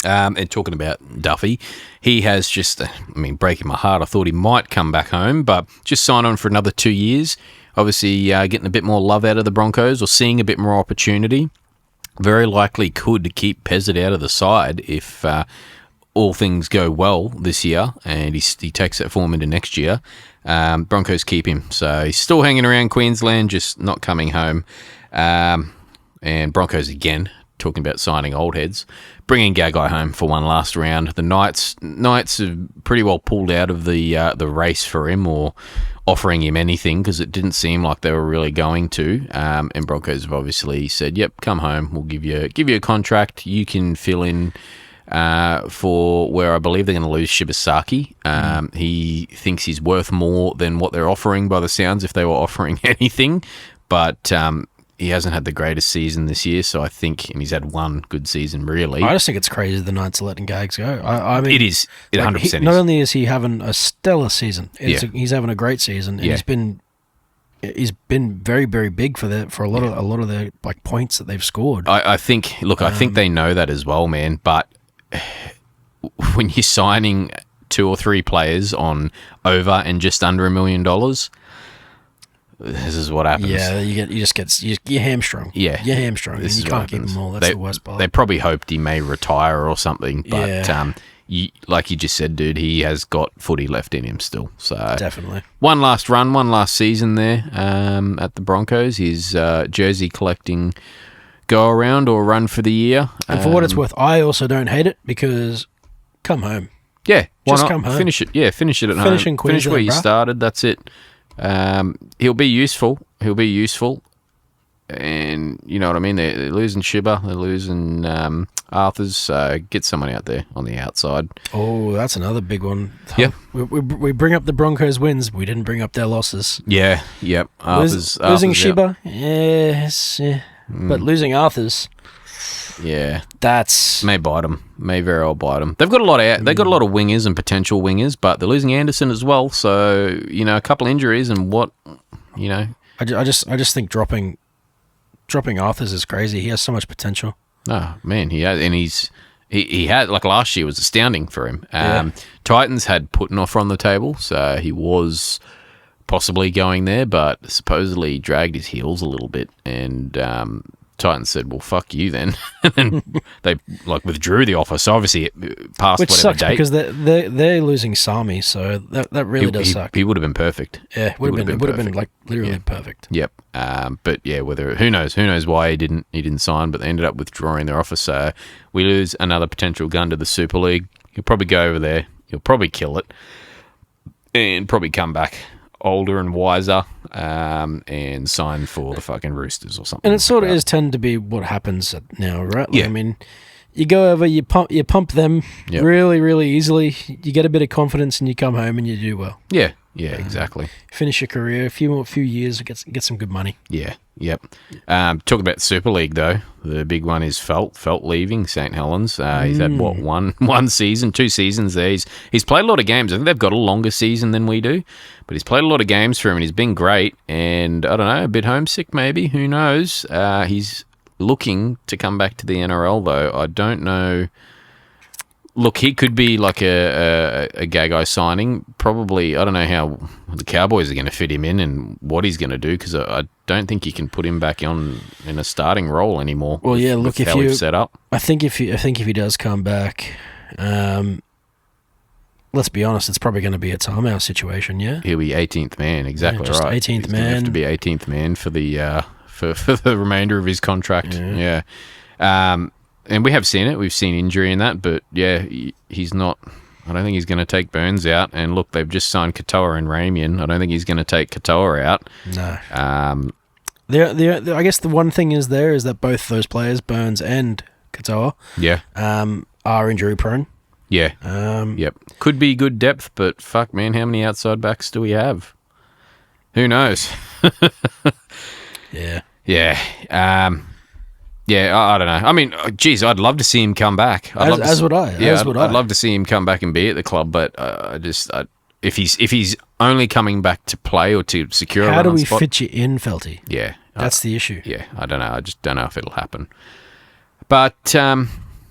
And talking about Duffy, he has just, breaking my heart. I thought he might come back home, but just sign on for another 2 years. Obviously, getting a bit more love out of the Broncos or seeing a bit more opportunity. Very likely could keep Pezzett out of the side if all things go well this year and he takes that form into next year. Broncos keep him. So he's still hanging around Queensland, just not coming home. And Broncos again, talking about signing old heads, bringing Gagai home for one last round. The Knights have pretty well pulled out of the race for him or offering him anything because it didn't seem like they were really going to. And Broncos have obviously said, "Yep, come home. We'll give you a contract. You can fill in for where I believe they're going to lose Shibasaki. He thinks he's worth more than what they're offering by the sounds if they were offering anything, but." He hasn't had the greatest season this year, so I think, and he's had one good season, really. I just think it's crazy the Knights are letting Gags go. I mean, it is. It 100% is. Not only is he having a stellar season, he's having a great season, and he's been very, very big for a lot of the like points that they've scored. I think they know that as well, man. But when you're signing 2 or 3 players on over and just under $1 million. This is what happens. Yeah, you're hamstrung. Yeah, you're hamstrung. And you can't keep them all. That's the worst part. They probably hoped he may retire or something, but like you just said, dude, he has got footy left in him still. So definitely one last run, one last season there at the Broncos. His jersey collecting go around or run for the year. And for what it's worth, I also don't hate it because come home. Yeah, just not? Come home. Finish it. Yeah, finish it at finish home. In Queensland, finish where you started. That's it. He'll be useful. And you know what I mean? They're losing Shibba. They're losing Arthurs. So get someone out there on the outside. Oh, that's another big one. Yep. We bring up the Broncos wins. We didn't bring up their losses. Yeah. Yep. Losing Shibba. Yes. Yeah. But losing Arthurs. Yeah. That's may bite them. May very well bite them. They've got a lot of wingers and potential wingers, but they're losing Anderson as well. So a couple injuries and what I just think dropping Arthurs is crazy. He has so much potential. Oh man, he has, and he had like last year was astounding for him. Titans had put an offer on the table, so he was possibly going there, but supposedly dragged his heels a little bit and. Titans said, "Well, fuck you then," and they withdrew the offer. So obviously, it passed which whatever sucks date. Because they're losing Sami, so that really does suck. He would have been perfect. Yeah, it would have been like literally perfect. Yep. But yeah, who knows why he didn't sign, but they ended up withdrawing their offer. So we lose another potential gun to the Super League. He'll probably go over there. He'll probably kill it. and probably come back older and wiser, and sign for the fucking Roosters or something. And it sort of like is tend to be what happens now, right? Like, Yeah. I mean, you go over, you pump them Yep. really, really easily. You get a bit of confidence, and you come home and you do well. that. Yeah, exactly. Finish your career, a few years, get some good money. Yeah, yep. Talk about Super League though. The big one is Felt leaving St. Helens. He's had what one season, 2 seasons there. He's played a lot of games. I think they've got a longer season than we do, but he's played a lot of games for him and he's been great. And I don't know, a bit homesick maybe. Who knows? He's looking to come back to the NRL though. I don't know. Look, he could be like a Gagai signing. Probably, I don't know how the Cowboys are going to fit him in and what he's going to do because I don't think you can put him back on in a starting role anymore. Well, yeah, look, if how you we've set up, I think if he does come back, let's be honest, it's probably going to be a timeout situation. Yeah, he'll be 18th man. Exactly just right. 18th He's gonna have to man. be 18th man for the for the remainder of his contract. Yeah. And we have seen it. We've seen injury in that, but yeah, he's not. I don't think he's going to take Burns out. And look, they've just signed Katoa and Ramian. I don't think he's going to take Katoa out. No. Um, I guess the one thing is that both those players, Burns and Katoa, yeah, are injury prone. yeah, yep. Could be good depth, but fuck, man, how many outside backs do we have? Who knows? Yeah. Yeah. Yeah, I don't know. I mean, geez, I'd love to see him come back. As would I. I'd love to see him come back and be at the club, but if he's only coming back to play or to secure How a do run we spot, fit you in, Felty? yeah, That's the issue. yeah. I don't know. I just don't know if it'll happen. But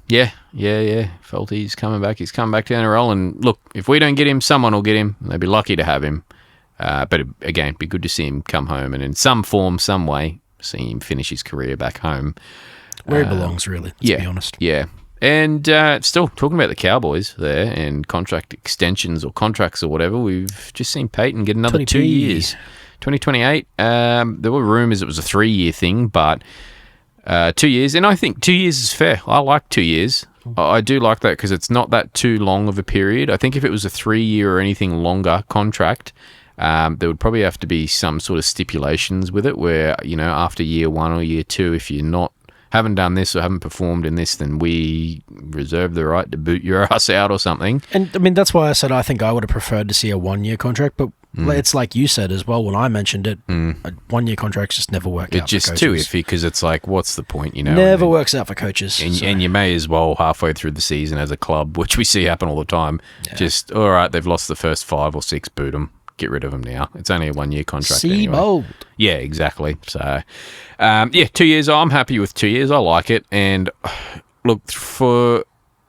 yeah. Felty's coming back. He's coming back to the NRL, and look, if we don't get him, someone will get him. They'd be lucky to have him. But again, it'd be good to see him come home and in some form, some way, see him finish his career back home. Where he belongs, really, let's be honest. Yeah. And still talking about the Cowboys there and contract extensions or contracts or whatever, we've just seen Peyton get another 2 years. 2028. There were rumours it was a 3-year thing, but 2 years. And I think 2 years is fair. I like 2 years. I do like that because it's not that too long of a period. I think if it was a 3-year or anything longer contract, there would probably have to be some sort of stipulations with it where, after year 1 or year 2, if you're haven't done this or haven't performed in this, then we reserve the right to boot your ass out or something. And I mean, that's why I said I think I would have preferred to see a 1-year contract, but it's like you said as well when I mentioned it, a 1-year contracts just never work out. It's just too iffy because it's like, what's the point, Never works out for coaches. And you may as well halfway through the season as a club, which we see happen all the time, just, all right, they've lost the first 5 or 6, boot them. Get rid of them now. It's only a 1-year contract anyway. Bold. Yeah, exactly. So, 2 years. I'm happy with 2 years. I like it. And look, for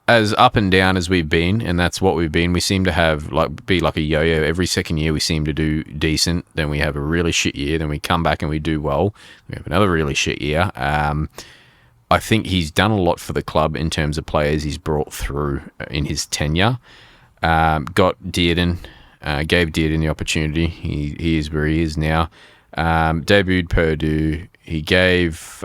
as up and down as we've been, and that's what we've been, we seem to be like a yo-yo. Every second year we seem to do decent. Then we have a really shit year. Then we come back and we do well. We have another really shit year. I think he's done a lot for the club in terms of players he's brought through in his tenure. Got Dearden. Gave Dearden the opportunity. He is where he is now. Debuted Purdue. He gave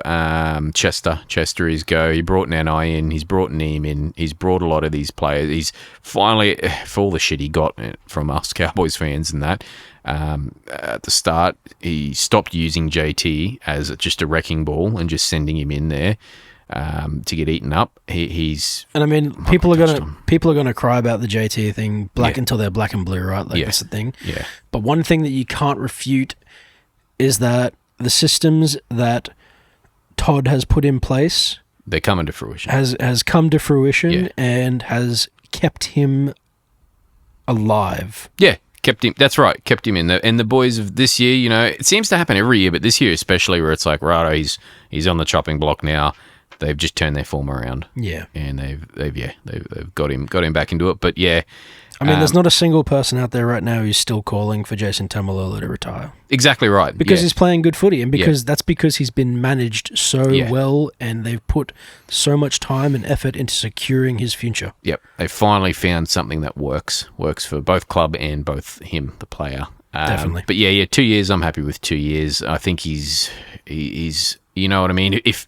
Chester his go. He brought Nanai in. He's brought Neem in. He's brought a lot of these players. He's finally, for all the shit he got from us Cowboys fans and that, at the start, he stopped using JT as just a wrecking ball and just sending him in there to get eaten up. He's and I mean, people are gonna cry about the JT thing until they're black and blue, right? That's the thing. Yeah. But one thing that you can't refute is that the systems that Todd has put in place, they're coming to fruition. Has come to fruition and has kept him alive. Yeah. Kept him. That's right. Kept him in there. And the boys of this year, it seems to happen every year, but this year especially, where it's like, right, he's on the chopping block now. They've just turned their form around. Yeah, and they've got him back into it. But yeah, I mean, there's not a single person out there right now who's still calling for Jason Tamalolo to retire. Exactly right, because he's playing good footy, and that's because he's been managed so well, and they've put so much time and effort into securing his future. Yep, they finally found something that works for both club and both him, the player. Definitely. But 2 years. I'm happy with 2 years. I think he's you know what I mean. If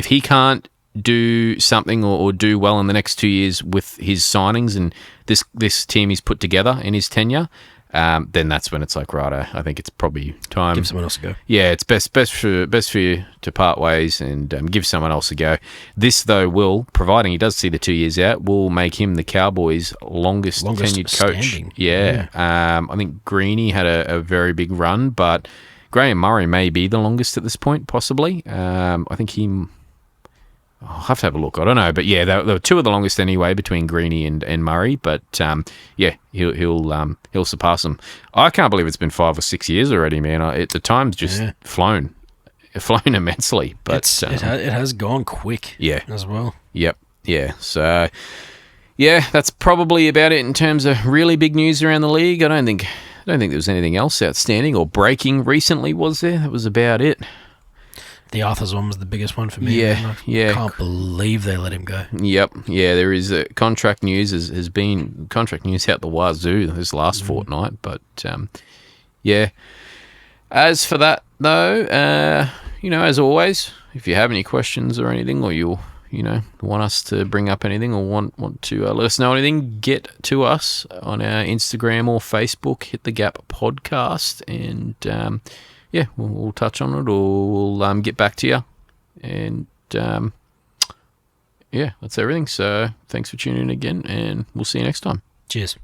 he can't do something or do well in the next 2 years with his signings and this team he's put together in his tenure, then that's when it's like, right, I think it's probably time. Give someone else a go. Yeah, it's best for you to part ways and give someone else a go. This, though, will, providing he does see the 2 years out, will make him the Cowboys' longest tenured coach. standing. Yeah. I think Greeny had a very big run, but Graham Murray may be the longest at this point, possibly. I think I'll have to have a look. I don't know, but yeah, they were two of the longest anyway between Greeny and Murray. But yeah, he'll surpass them. I can't believe it's been 5 or 6 years already, man. The time's just flown immensely. But it has gone quick. Yeah, as well. Yep. Yeah. So yeah, that's probably about it in terms of really big news around the league. I don't think there was anything else outstanding or breaking recently, was there? That was about it. The Arthur's one was the biggest one for me. Yeah. I can't believe they let him go. Yep. Yeah, there is contract news has been contract news out the wazoo this last fortnight. But yeah. As for that though, as always, if you have any questions or anything, or you want us to bring up anything or want to let us know anything, get to us on our Instagram or Facebook, Hit the Gap Podcast, and yeah, we'll touch on it, or we'll get back to you. And yeah, that's everything. So thanks for tuning in again, and we'll see you next time. Cheers.